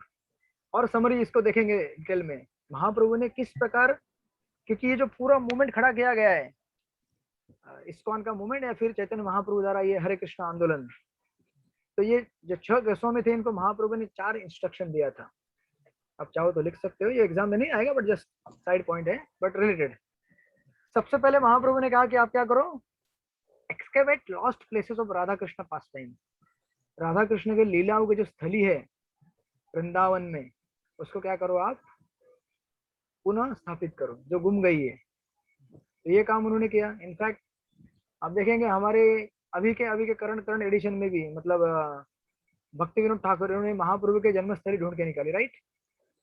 और समरी इसको देखेंगे डिटेल में, महाप्रभु ने किस प्रकार, क्योंकि ये जो पूरा मूवमेंट खड़ा किया गया है इस्कॉन का मूवमेंट या फिर चैतन्य महाप्रभु द्वारा ये हरे कृष्ण आंदोलन, तो ये जो 6 गोस्वामी थे इनको महाप्रभु ने 4 इंस्ट्रक्शन दिया था। आप चाहो तो लिख सकते हो, ये एग्जाम में नहीं आएगा बट जस्ट साइड पॉइंट है बट रिलेटेड। सबसे पहले महाप्रभु ने कहा कि आप क्या करो, excavate lost places of Radha Krishna pass time. Radha Krishna के लीलाओं की जो स्थली है वृंदावन में, उसको क्या करो आप पुनः स्थापित करो, जो गुम गई है। तो ये काम उन्होंने किया। इनफैक्ट आप देखेंगे हमारे अभी के करंट एडिशन में भी, मतलब भक्ति विनोद ठाकुर उन्होंने महाप्रभु के जन्मस्थली ढूंढ के निकाली, राइट।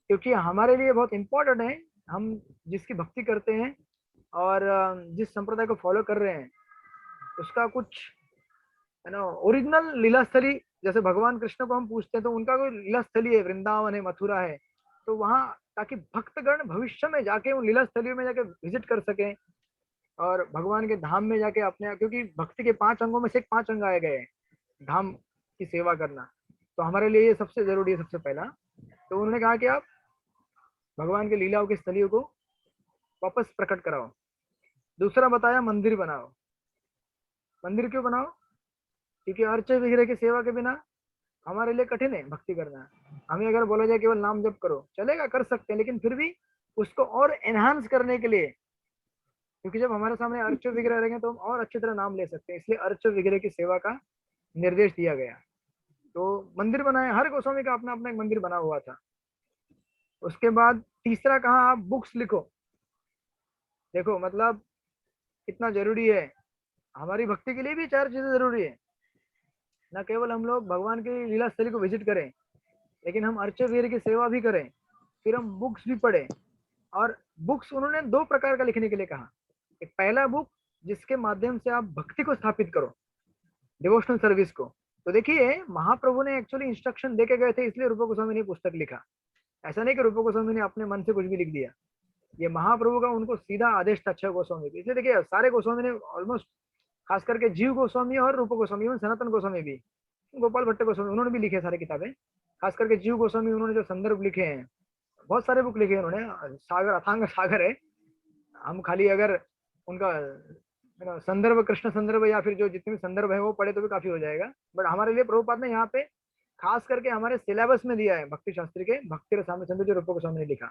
क्योंकि हमारे लिए बहुत इंपॉर्टेंट है, हम जिसकी भक्ति करते हैं और जिस संप्रदाय को फॉलो कर रहे हैं उसका कुछ है ना ओरिजिनल लीला स्थली, जैसे भगवान कृष्ण को हम पूछते हैं तो उनका कोई लीला स्थली है, वृंदावन है, मथुरा है, तो वहाँ ताकि भक्तगण भविष्य में जाके उन लीला स्थलियों में जाके विजिट कर सकें और भगवान के धाम में जाके अपने, क्योंकि भक्ति के 5 अंगों में से 5 अंग आए गए हैं धाम की सेवा करना, तो हमारे लिए ये सबसे जरूरी है सबसे पहला। तो उन्होंने कहा कि आप भगवान के लीलाओं की स्थलियों को वापस प्रकट कराओ। दूसरा बताया मंदिर बनाओ। मंदिर क्यों बनाओ, क्योंकि अर्च विग्रह की सेवा के बिना हमारे लिए कठिन है भक्ति करना। हमें अगर बोला जाए केवल नाम जप करो, चलेगा, कर सकते हैं, लेकिन फिर भी उसको और एनहांस करने के लिए, क्योंकि जब हमारे सामने अर्च विग्रह रहेंगे तो हम और अच्छी तरह नाम ले सकते हैं, इसलिए अर्च विग्रह की सेवा का निर्देश दिया गया। तो मंदिर बनाया, हर गोस्वामी का अपना अपना एक मंदिर बना हुआ था। उसके बाद तीसरा कहा आप बुक्स लिखो। देखो मतलब कितना जरूरी है, हमारी भक्ति के लिए भी 4 चीजें जरूरी है। न केवल हम लोग भगवान की लीला स्थली को विजिट करें, लेकिन हम अर्च वीर की सेवा भी करें, फिर हम बुक्स भी पढ़ें। और बुक्स उन्होंने 2 प्रकार का लिखने के लिए कहा। एक पहला बुक जिसके माध्यम से आप भक्ति को स्थापित करो, डिवोशनल सर्विस को। तो देखिए महाप्रभु ने एक्चुअली इंस्ट्रक्शन देके गए थे, इसलिए रूप गोस्वामी ने पुस्तक लिखा। ऐसा नहीं कि रूप गोस्वामी ने अपने मन से कुछ भी लिख दिया, ये महाप्रभु का उनको सीधा आदेश था 6 गोस्वामी भी। इसलिए देखिए सारे गोस्वामी ने ऑलमोस्ट, खास करके जीव गोस्वामी और रूप गोस्वामी, सनातन गोस्वामी भी, गोपाल भट्ट गोस्वामी, उन्होंने भी लिखे सारे किताबें। खास करके जीव गोस्वामी उन्होंने जो संदर्भ लिखे हैं, बहुत सारे बुक लिखे हैं उन्होंने, सागर अथांग सागर है। हम खाली अगर उनका संदर्भ, कृष्ण संदर्भ या फिर जो जितने भी संदर्भ है वो पढ़े तो भी काफी हो जाएगा। बट हमारे लिए प्रभुपाद ने यहाँ पे खास करके हमारे सिलेबस में दिया है भक्ति शास्त्र के भक्ति रसामृत सिंधु जो रूप गोस्वामी ने लिखा।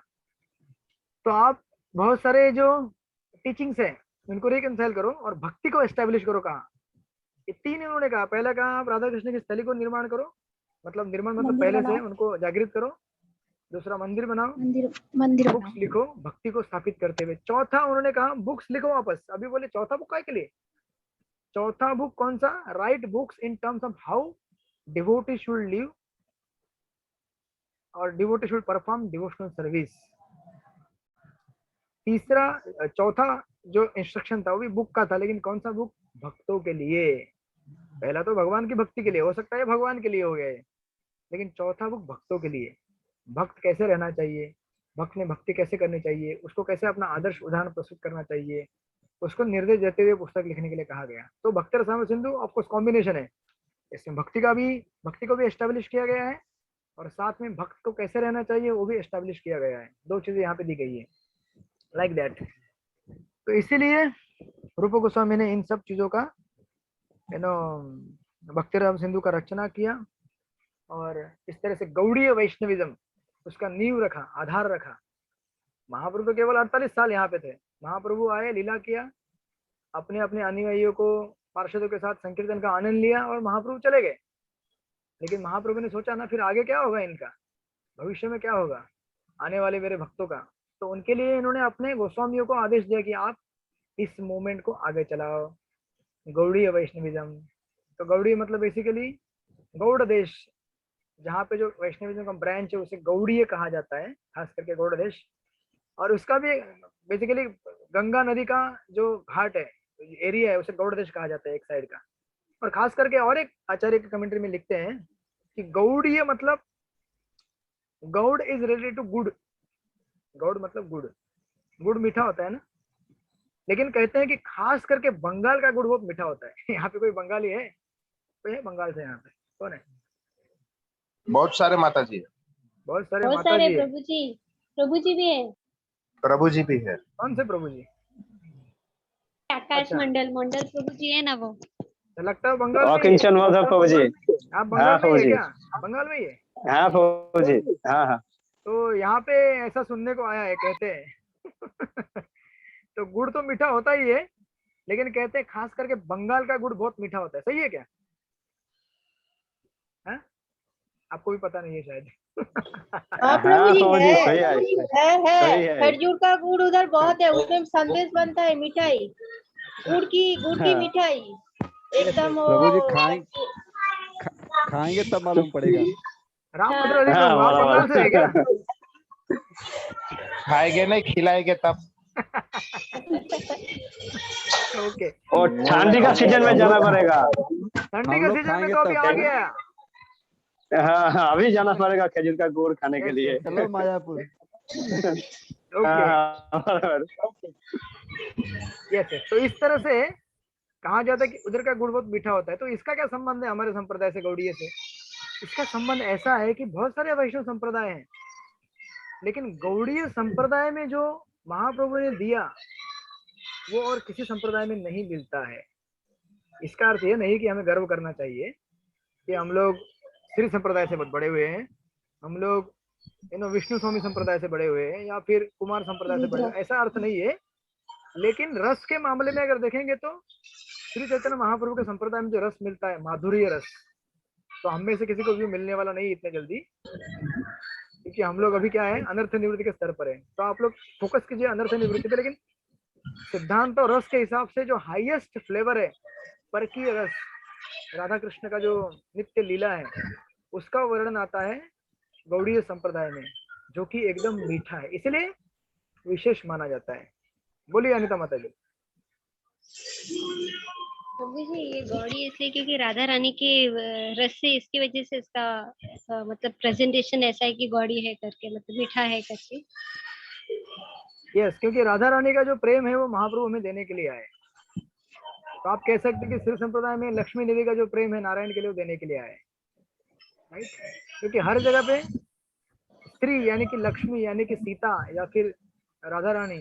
तो आप बहुत सारे जो टीचिंग्स है उनको रिकंसाइल करो और भक्ति को एस्टेब्लिश करो। कहा ये 3 उन्होंने कहा। पहला कहा आप राधा कृष्ण की स्थली को निर्माण करो, मतलब निर्माण मतलब मंदिर पहले से बनाओ। उनको जागृत करो। दूसरा मंदिर बनाओ, मंदिर बुक्स बनाओ। लिखो भक्ति को स्थापित करते हुए। चौथा उन्होंने कहा बुक्स लिखो वापस। अभी बोले चौथा बुक काय के लिए, चौथा बुक कौन सा, right books in terms of how devotee should live और devotee should perform devotional service. तीसरा चौथा जो इंस्ट्रक्शन था वो भी बुक का था, लेकिन कौन सा बुक, भक्तों के लिए। पहला तो भगवान की भक्ति के लिए, हो सकता है भगवान के लिए हो गए, लेकिन चौथा बुक भक्तों के लिए। भक्त कैसे रहना चाहिए, भक्त ने भक्ति कैसे करनी चाहिए, उसको कैसे अपना आदर्श उदाहरण प्रस्तुत करना चाहिए, उसको निर्देश देते हुए पुस्तक लिखने के लिए कहा गया। तो भक्ति रसामृत सिंधु ऑफकोर्स कॉम्बिनेशन है, इसमें भक्ति को भी एस्टेब्लिश किया गया है और साथ में भक्त को कैसे रहना चाहिए वो भी एस्टेब्लिश किया गया है। 2 चीजें यहाँ पे दी गई है लाइक दैट। तो इसीलिए रूप गोस्वामी ने इन सब चीजों का भक्ति रसामृत सिंधु का रचना किया और इस तरह से गौड़ीय वैष्णविज्म उसका नींव रखा, आधार रखा। महाप्रभु तो केवल 48 साल यहाँ पे थे। महाप्रभु आए, लीला किया, अपने अपने अनुयायियों को पार्षदों के साथ संकीर्तन का आनंद लिया और महाप्रभु चले गए। लेकिन महाप्रभु ने सोचा ना फिर आगे क्या होगा इनका, भविष्य में क्या होगा आने वाले मेरे भक्तों का। तो उनके लिए इन्होंने अपने गोस्वामियों को आदेश दिया कि आप इस मूवमेंट को आगे चलाओ, गौड़ीय वैष्णविज्म। तो गौड़ीय मतलब बेसिकली गौड़ देश, जहाँ पे जो वैष्णविज्म का ब्रांच है उसे गौड़ीय कहा जाता है, खास करके गौड़ देश। और उसका भी बेसिकली गंगा नदी का जो घाट है, एरिया है, उसे गौड़ देश कहा जाता है एक साइड का। और खास करके और एक आचार्य के कमेंट्री में लिखते हैं कि गौड़ीय मतलब गौड़ इज रिलेटेड टू गुड़। गौड़ मतलब गुड़, गुड़ मीठा होता है ना, लेकिन कहते हैं कि खास करके बंगाल का गुड़ बहुत मीठा होता है। यहाँ पे कोई बंगाली है? कोई है बंगाल से? यहाँ पे कौन है? बहुत सारे माता जी है। बहुत सारे बहुत माता सारे जी है। प्रभु जी भी है। प्रभु जी भी है। कौन से प्रभु जी? आकाश अच्छा। मंडल प्रभु जी है ना वो। तो लगता है बंगाल में ही है। अकिंचन वधव प्रभु जी। आप बंगाल हाँ में ही है प्रभु जी। क्या? बंगाल में ही है? हाँ प्रभु जी। हाँ हाँ। तो यहाँ पे ऐसा सुनने को आया है, कहते हैं तो गुड़ तो मीठा होता ही है, लेकिन कहते हैं खास करके बंगाल का गुड़ बहुत मीठा होता है। सही है क्या? है? आपको भी पता नहीं है शायद। हाँ प्रभु जी प्रभु जी, है सही है, सही है। खजूर का गुड़ उधर बहुत है, उसमें संदेश बनता है, मिठाई, गुड़ की मिठाई एकदम प्रभु जी वो खाएंगे तब मालूम पड़ेगा। रामपुत्र जी, हाँ, तो आप बंगाल से है क्या? खाएंगे नहीं, खिलाएंगे तब। ओके। और ठंडी का सीजन में जाना पड़ेगा। ठंडी हम का लोग सीजन में खाएंगे तो अभी तब। आ गया। हाँ हाँ, अभी जाना पड़ेगा खजूर का गुड़ खाने के लिए। चलो मायापुर। ओके। हाँ, यस। तो इस तरह से कहा जाता है कि उधर का गुड़ बहुत मीठा होता है। तो इसका क्या संबंध है हमारे संप्रदाय से, गौड़ीय से? इसका संबंध ऐसा है कि बहुत सारे वैष्णव संप्रदाय हैं, लेकिन गौड़ीय संप्रदाय में जो महाप्रभु ने दिया वो और किसी संप्रदाय में नहीं मिलता है। इसका अर्थ ये नहीं कि हमें गर्व करना चाहिए कि हम लोग श्री संप्रदाय से बहुत बड़े हुए हैं, हम लोग विष्णु स्वामी संप्रदाय से बड़े हुए हैं, या फिर कुमार संप्रदाय से बड़े हुए हैं। ऐसा अर्थ नहीं है। लेकिन रस के मामले में अगर देखेंगे तो श्री चैतन्य महाप्रभु के संप्रदाय में जो रस मिलता है, माधुर्य रस, तो हम में से किसी को भी मिलने वाला नहीं इतने जल्दी, क्योंकि हम लोग अभी क्या है, अनर्थ निवृत्ति के स्तर पर है। तो आप लोग फोकस कीजिए अनर्थ निवृत्ति पे। लेकिन सिद्धांत और रस के हिसाब से जो हाईएस्ट फ्लेवर है, परकीय रस, राधा कृष्ण का जो नित्य लीला है, उसका वर्णन आता है गौड़ीय संप्रदाय में, जो कि एकदम मीठा है, इसलिए विशेष माना जाता है। बोलिए अनिता माता जी। प्रभु जी ये गौड़ी इसलिए क्योंकि राधा रानी के रस से, इसकी वजह से इसका मतलब प्रेजेंटेशन ऐसा है कि गौड़ी है करके, मतलब मीठा है करके। यस, क्योंकि राधा रानी का जो प्रेम है वो महाप्रभु हमें देने के लिए आए। तो आप कह सकते हैं कि श्री संप्रदाय में लक्ष्मी देवी का जो प्रेम है नारायण के लिए, वो देने के लिए आए, राइट? क्योंकि हर जगह पे स्त्री यानी कि लक्ष्मी यानी कि सीता या फिर राधा रानी,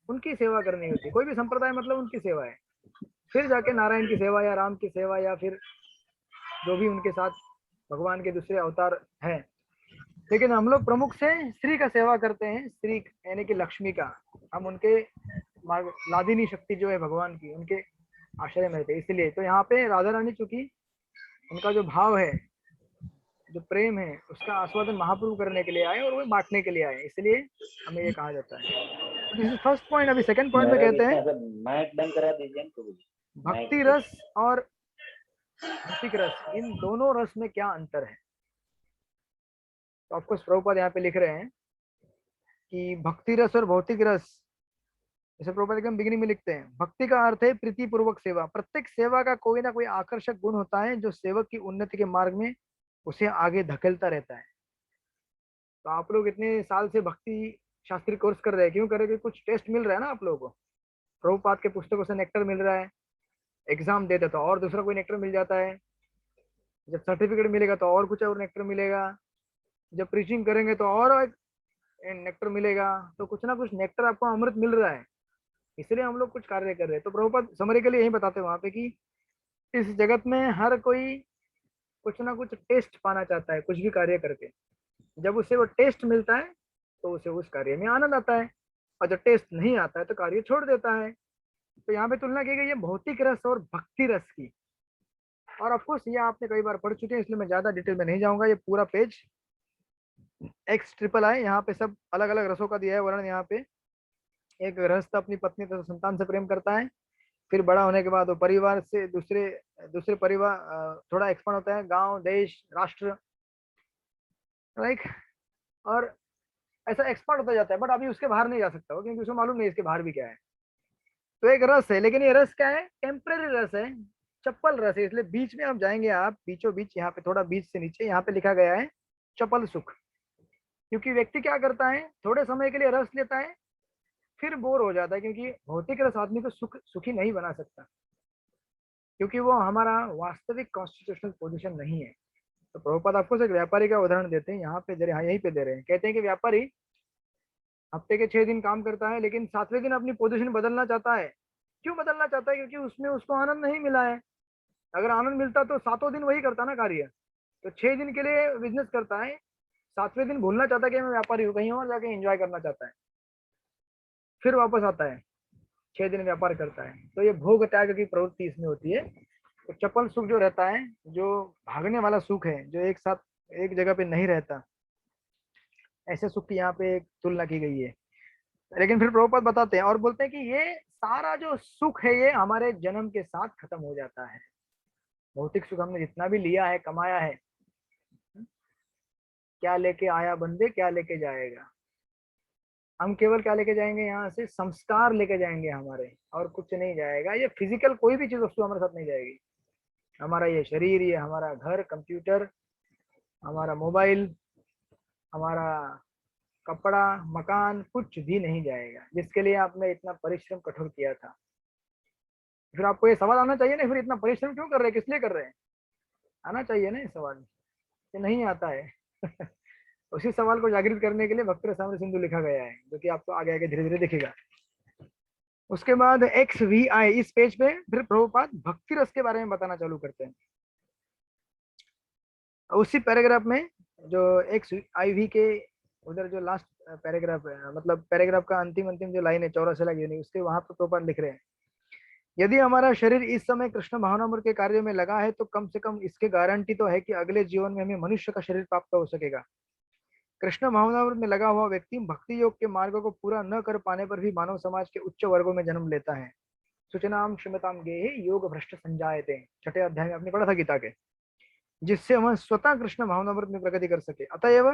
उनकी सेवा करनी होती है। कोई भी संप्रदाय मतलब उनकी सेवा है, फिर जाके नारायण की सेवा या राम की सेवा या फिर जो भी उनके साथ भगवान के दूसरे अवतार हैं। लेकिन हम लोग प्रमुख से स्त्री का सेवा करते हैं, स्त्री यानी कि लक्ष्मी का। हम उनके लादिनी शक्ति जो है भगवान की, उनके आश्रय में रहते हैं। इसलिए तो यहाँ पे राधा रानी चूंकि उनका जो भाव है, जो प्रेम है, उसका आस्वादन महाप्रभु करने के लिए आए और वो बांटने के लिए आए, इसलिए हमें ये कहा जाता है। This is first point. अभी सेकंड पॉइंट में कहते हैं माइक बंद करा दीजिए प्रभु जी। भक्ति रस और भौतिक रस, इन दोनों रस में क्या अंतर है? तो ऑफकोर्स प्रभुपाद यहाँ पे लिख रहे हैं कि भक्ति रस और भौतिक रस, जैसे प्रभुपाद एकदम बिगिनिंग में लिखते हैं, भक्ति का अर्थ है प्रीति पूर्वक सेवा। प्रत्येक सेवा का कोई ना कोई आकर्षक गुण होता है जो सेवक की उन्नति के मार्ग में उसे आगे धकेलता रहता है। तो आप लोग इतने साल से भक्ति शास्त्री कोर्स कर रहे हैं, क्यों कर रहे हैं? कुछ टेस्ट मिल रहा है ना आप लोगों को, प्रभुपाद के पुस्तकों से नेक्टर मिल रहा है, एग्जाम देते तो और दूसरा कोई नेक्टर मिल जाता है, जब सर्टिफिकेट मिलेगा तो और कुछ और नेक्टर मिलेगा, जब प्रीचिंग करेंगे तो और एक नेक्टर मिलेगा। तो कुछ ना कुछ नेक्टर आपको अमृत मिल रहा है, इसलिए हम लोग कुछ कार्य कर रहे हैं। तो प्रभुपाद समरी के लिए यही बताते हैं वहां पे कि इस जगत में हर कोई कुछ ना कुछ टेस्ट पाना चाहता है, कुछ भी कार्य करके। जब उसे वो टेस्ट मिलता है तो उसे उस कार्य में आनंद आता है, और जब टेस्ट नहीं आता है तो कार्य छोड़ देता है। तो यहाँ पे तुलना की गई है भौतिक रस और भक्ति रस की। और ऑफकोर्स ये आपने कई बार पढ़ चुके हैं, इसलिए मैं ज्यादा डिटेल में नहीं जाऊंगा। ये पूरा पेज XIII यहाँ पे सब अलग अलग रसों का दिया है वर्णन। यहाँ पे एक गृहस्थ अपनी पत्नी तथा संतान से प्रेम करता है, फिर बड़ा होने के बाद वो परिवार से दूसरे दूसरे परिवार थोड़ा एक्सपांड होता है, गांव, देश, राष्ट्र, राइट, और ऐसा एक्सपांड होता जाता है। बट अभी उसके बाहर नहीं जा सकता वो, क्योंकि उसको मालूम नहीं इसके बाहर भी क्या है। तो एक रस है, लेकिन ये रस क्या है, टेम्पररी रस है, चप्पल रस है। इसलिए बीच में आप जाएंगे, आप बीचों बीच यहाँ पे थोड़ा बीच से नीचे यहाँ पे लिखा गया है चपल सुख। क्योंकि व्यक्ति क्या करता है, थोड़े समय के लिए रस लेता है, फिर बोर हो जाता है, क्योंकि भौतिक रस आदमी को सुखी नहीं बना सकता, क्योंकि वो हमारा वास्तविक कॉन्स्टिट्यूशनल पोजीशन नहीं है। तो प्रभुपाद आपको एक व्यापारी का उदाहरण देते हैं, यहाँ पे दे रहे हैं, यहीं पे दे रहे हैं। कहते हैं कि व्यापारी हफ्ते के 6 दिन काम करता है, लेकिन 7वें दिन अपनी पोजीशन बदलना चाहता है। क्यों बदलना चाहता है? क्योंकि उसमें उसको आनंद नहीं मिला है। अगर आनंद मिलता तो 7 दिन वही करता ना कार्य। तो 6 दिन के लिए बिजनेस करता है, 7वें दिन भूलना चाहता है कि मैं व्यापारी हूँ, कहीं और जाके एंजॉय करना चाहता है, फिर वापस आता है, 6 दिन व्यापार करता है। तो ये भोग त्याग की प्रवृत्ति इसमें होती है। तो चपल सुख जो रहता है, जो भागने वाला सुख है, जो एक साथ एक जगह पे नहीं रहता, ऐसे सुख की यहाँ पे तुलना की गई है। लेकिन फिर प्रभुपाद बताते हैं और बोलते हैं कि ये सारा जो सुख है ये हमारे जन्म के साथ खत्म हो जाता है। भौतिक सुख हमने जितना भी लिया है, कमाया है, क्या लेके आया बंदे, क्या लेके जाएगा? हम केवल क्या लेके जाएंगे यहाँ से? संस्कार लेके जाएंगे हमारे, और कुछ नहीं जाएगा। ये फिजिकल कोई भी चीज वस्तु हमारे साथ नहीं जाएगी। हमारा ये शरीर, ये हमारा घर, कंप्यूटर, हमारा मोबाइल, हमारा कपड़ा, मकान, कुछ भी नहीं जाएगा, जिसके लिए आपने इतना परिश्रम कठोर किया था। फिर आपको ये सवाल आना चाहिए ना, फिर इतना परिश्रम क्यों कर रहे हैं, किस लिए कर रहे हैं? आना चाहिए ना ये सवाल, ये नहीं आता है। उसी सवाल को जागृत करने के लिए भक्त रसामृत सिंधु लिखा गया है, जो कि आपको आगे आगे धीरे धीरे दिखेगा। उसके बाद XVI इस पेज पे फिर प्रभुपाद भक्ति रस के बारे में बताना चालू करते हैं। उसी पैराग्राफ में जो XIV के उधर जो लास्ट पैराग्राफ है, मतलब पैराग्राफ का अंतिम जो लाइन है 84 लाइन, उसके वहां पर प्रभुपाद लिख रहे हैं, यदि हमारा शरीर इस समय कृष्ण भावनामृत के कार्य में लगा है तो कम से कम इसके गारंटी तो है कि अगले जीवन में हमें मनुष्य का शरीर प्राप्त हो सकेगा। कृष्ण भावनामृत में लगा हुआ व्यक्ति भक्ति योग के मार्ग को पूरा न कर पाने पर भी मानव समाज के उच्च वर्गों में जन्म लेता है। सूचनाम श्रीमताम गेहे योग भ्रष्ट संजायते, 6ठे अध्याय में आपने पढ़ा था गीता के, जिससे वह स्वतः कृष्ण भावनामृत में प्रगति कर सके। अतएव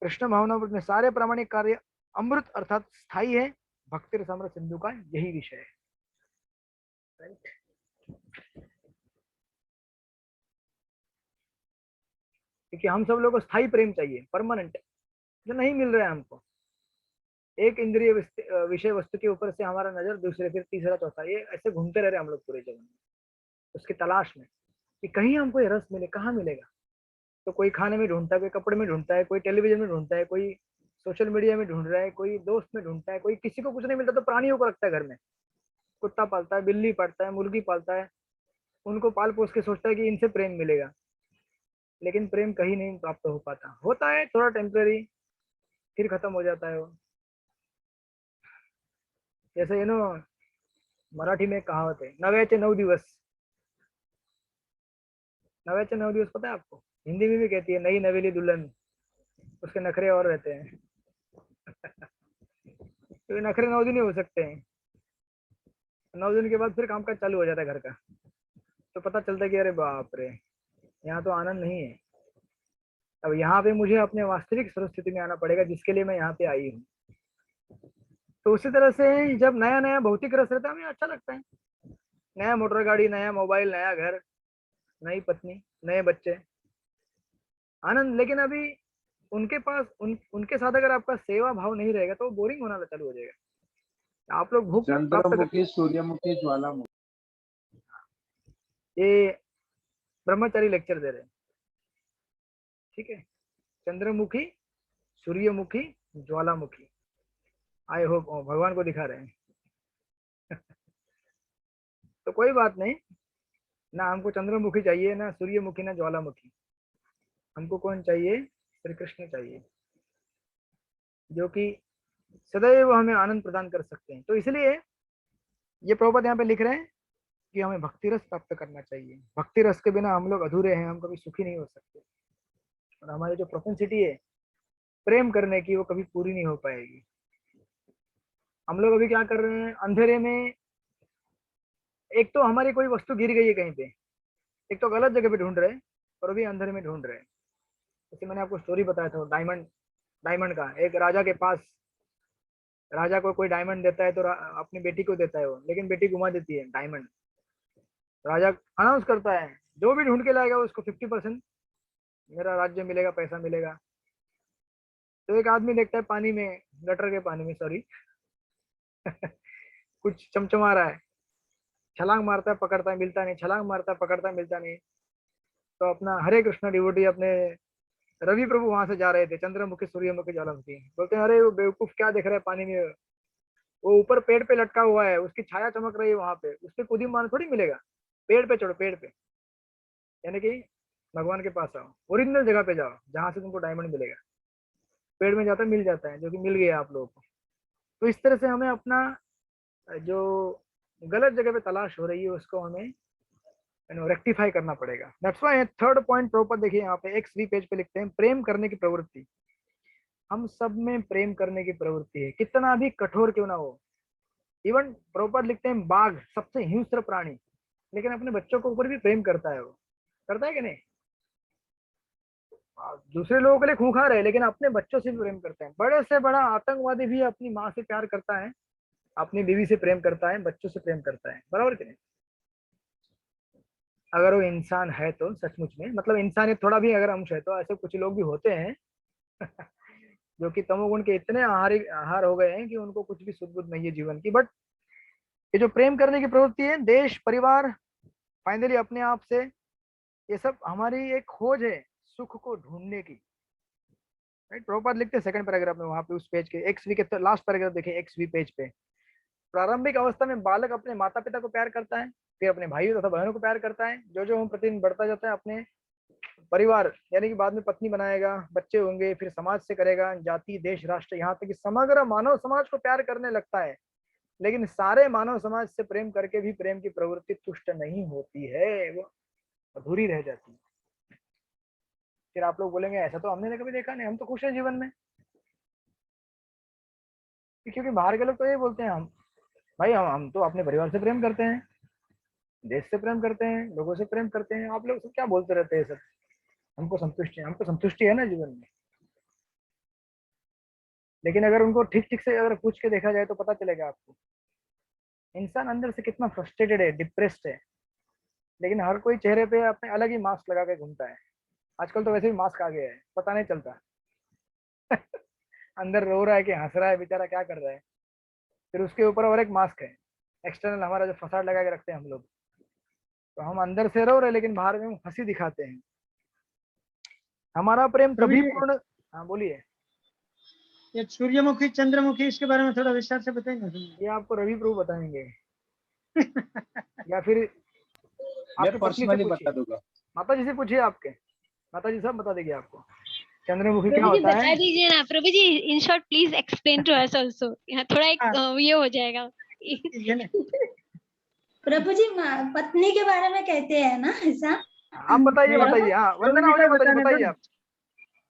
कृष्ण भावनामृत में सारे प्रामाणिक कार्य अमृत अर्थात स्थायी है। भक्ति रसामृत सिंधु का यही विषय है। क्योंकि हम सब लोगों को स्थायी प्रेम चाहिए, परमानेंट, जो नहीं मिल रहा है हमको। एक इंद्रिय विषय वस्तु के ऊपर से हमारा नजर दूसरे, फिर तीसरा, चौथा, ये ऐसे घूमते रह रहे हम लोग पूरे जीवन में उसकी तलाश में कि कहीं हमको ये रस मिले। कहाँ मिलेगा? तो कोई खाने में ढूंढता है, कोई कपड़े में ढूंढता है, कोई टेलीविजन में ढूंढता है, कोई सोशल मीडिया में ढूंढ रहा है, कोई दोस्त में ढूंढता है, कोई किसी को कुछ नहीं मिलता तो प्राणियों को रखता है घर में। कुत्ता पालता है, बिल्ली पालता है, मुर्गी पालता है, उनको पाल पोस के सोचता है कि इनसे प्रेम मिलेगा। लेकिन प्रेम कहीं नहीं प्राप्त हो पाता, होता है थोड़ा टेम्पररी, फिर खत्म हो जाता है वो। जैसे मराठी में कहावत है, नव्याचे 9 दिवस। नव्याचे 9 दिवस पता है आपको? हिंदी में भी कहती है नई नवेली दुल्हन, उसके नखरे और रहते हैं। तो ये नखरे 9 दिन ही हो सकते हैं, 9 दिन के बाद फिर काम काज चालू हो जाता है घर का। तो पता चलता है कि अरे बाप रे, यहाँ तो आनंद नहीं है। अब यहाँ पे मुझे अपने वास्तविक स्थिति में आना पड़ेगा, जिसके लिए मैं यहाँ पे आई हूँ। तो उसी तरह से जब नया नया भौतिक रस रहता है, हमें अच्छा लगता है। नया मोटर गाड़ी, नया मोबाइल, नया घर, नई पत्नी, नए बच्चे, आनंद। लेकिन अभी उनके पास उनके साथ अगर आपका सेवा भाव नहीं रहेगा तो बोरिंग होना चालू हो जाएगा। आप लोग भूख चंद्रमुखी, सूर्यमुखी, ज्वालामुखी, ये ब्रह्मचारी लेक्चर दे रहे हैं, ठीक है? चंद्रमुखी, सूर्यमुखी, ज्वालामुखी, आई होप भगवान को दिखा रहे हैं। तो कोई बात नहीं, ना हमको चंद्रमुखी चाहिए, ना सूर्यमुखी, ना ज्वालामुखी। हमको कौन चाहिए? श्री कृष्ण चाहिए, जो कि सदैव हमें आनंद प्रदान कर सकते हैं। तो इसलिए ये प्रभुपाद यहाँ पे लिख रहे हैं कि हमें भक्ति रस प्राप्त करना चाहिए। भक्ति रस के बिना हम लोग अधूरे हैं, हम कभी सुखी नहीं हो सकते, और हमारी जो प्रोपेंसिटी है प्रेम करने की वो कभी पूरी नहीं हो पाएगी। हम लोग अभी क्या कर रहे हैं अंधेरे में, एक तो हमारी कोई वस्तु गिर गई है कहीं पे, एक तो गलत जगह पे ढूंढ रहे हैं और अभी अंधेरे में ढूंढ रहे हैं। जैसे मैंने आपको स्टोरी बताया था डायमंड का, एक राजा के पास, राजा को कोई डायमंड देता है तो अपनी बेटी को देता है वो, लेकिन बेटी घुमा देती है डायमंड। राजा अनाउंस करता है जो भी ढूंढ के लाएगा उसको 50% मेरा राज्य मिलेगा, पैसा मिलेगा। तो एक आदमी देखता है पानी में, गटर के पानी में, सॉरी कुछ चमचमा रहा है, छलांग मारता है, पकड़ता है, मिलता नहीं, छलांग मारता है, पकड़ता है, मिलता नहीं। तो अपना हरे कृष्ण डिवोटी अपने रवि प्रभु वहां से जा रहे थे, चंद्रमुखी सूर्यमुखी ज्वालामुखी, बोलते हैं अरे वो बेवकूफ क्या देख रहा है पानी में, वो ऊपर पेड़ पे लटका हुआ है, उसकी छाया चमक रही है वहां पे, उस पे कूदी मार थोड़ी मिलेगा, पेड़ पे चढ़ो, पेड़ पे, यानी कि भगवान के पास आओ, ओरिजिनल जगह पे जाओ जहां से तुमको डायमंड मिलेगा। पेड़ में जाता मिल जाता है, जो कि मिल गया आप लोगों को। तो इस तरह से हमें अपना जो गलत जगह पे तलाश हो रही है उसको हमें रेक्टिफाई करना पड़ेगा। That's why third point proper देखिए यहाँ पे XV पेज पे लिखते हैं, प्रेम करने की प्रवृत्ति। हम सब में प्रेम करने की प्रवृत्ति है, कितना भी कठोर क्यों ना हो। इवन प्रॉपर लिखते हैं बाघ सबसे हिंस्र प्राणी, लेकिन अपने बच्चों के ऊपर भी प्रेम करता है, वो करता है कि नहीं? दूसरे लोगों के लिए खूंखार है, लेकिन अपने बच्चों से भी प्रेम करता है। बड़े से बड़ा आतंकवादी भी अपनी माँ से प्यार करता है, अपनी बीवी से प्रेम करता है, बच्चों से प्रेम करता है, बराबर कि नहीं? अगर वो इंसान है तो सचमुच में, मतलब इंसानियत थोड़ा भी अगर अंश है तो, ऐसे कुछ लोग भी होते हैं जो कि तमोगुण के इतने आहार हो गए हैं कि उनको कुछ भी सुध बुध नहीं है जीवन की। बट ये जो प्रेम करने की प्रवृत्ति है, देश, परिवार, फाइनली अपने आप से, ये सब हमारी एक खोज है सुख को ढूंढने की। राइट, प्रभुपाद लिखते हैं सेकंड पैराग्राफ में, वहां पे उस पेज के XV के लास्ट पैराग्राफ देखिए, XV पेज पे। प्रारंभिक अवस्था में बालक अपने माता पिता को प्यार करता है, फिर अपने भाइयों तथा बहनों को प्यार करता है। जो जो हम प्रतिदिन बढ़ता जाता है, अपने परिवार यानी कि बाद में पत्नी बनाएगा, बच्चे होंगे, फिर समाज से करेगा, जाति, देश, राष्ट्र, यहाँ तक कि समग्र मानव समाज को प्यार करने लगता है। लेकिन सारे मानव समाज से प्रेम करके भी प्रेम की प्रवृत्ति तुष्ट नहीं होती है, वो अधूरी रह जाती है। फिर आप लोग बोलेंगे ऐसा तो हमने कभी देखा नहीं, हम तो खुश हैं जीवन में। क्योंकि बाहर के लोग तो ये बोलते हैं, हम भाई हम तो अपने परिवार से प्रेम करते हैं, देश से प्रेम करते हैं, लोगों से प्रेम करते हैं, आप लोग सब क्या बोलते रहते हैं सब, हमको संतुष्टि है ना जीवन में। लेकिन अगर उनको ठीक ठीक से अगर पूछ के देखा जाए तो पता चलेगा आपको इंसान अंदर से कितना फ्रस्ट्रेटेड है, डिप्रेस्ड है। लेकिन हर कोई चेहरे पे अपने अलग ही मास्क लगा के घूमता है। आजकल तो वैसे भी मास्क आ गया है, पता नहीं चलता अंदर रो रहा है कि हंस रहा है, बेचारा क्या कर रहा है। फिर उसके ऊपर और एक मास्क है एक्सटर्नल, हमारा जो फसाड लगा के रखते हैं हम लोग। तो हम अंदर से रो रहे लेकिन बाहर में हम हंसी दिखाते हैं। हमारा प्रेम तभी पूर्ण। हाँ बोलिए। ये सूर्यमुखी चंद्रमुखी इसके बारे में थोड़ा विस्तार से बताएंगे? ये आपको रवि प्रभु बताएंगे या फिर मैं पर्सनली बता दूंगा। माता जी से पूछिए, आपके माता जी सब बता देगी आपको चंद्रमुखी क्या प्रभु जी होता है। बता दीजिए ना प्रभु जी, in short please explain to us also, यहाँ थोड़ा एक ये हो जाएगा प्रभु जी पत्नी के बारे में कहते हैं ना ऐसा? आप बताइए बताइए। हाँ वंदना हो जाए, बताइए आप।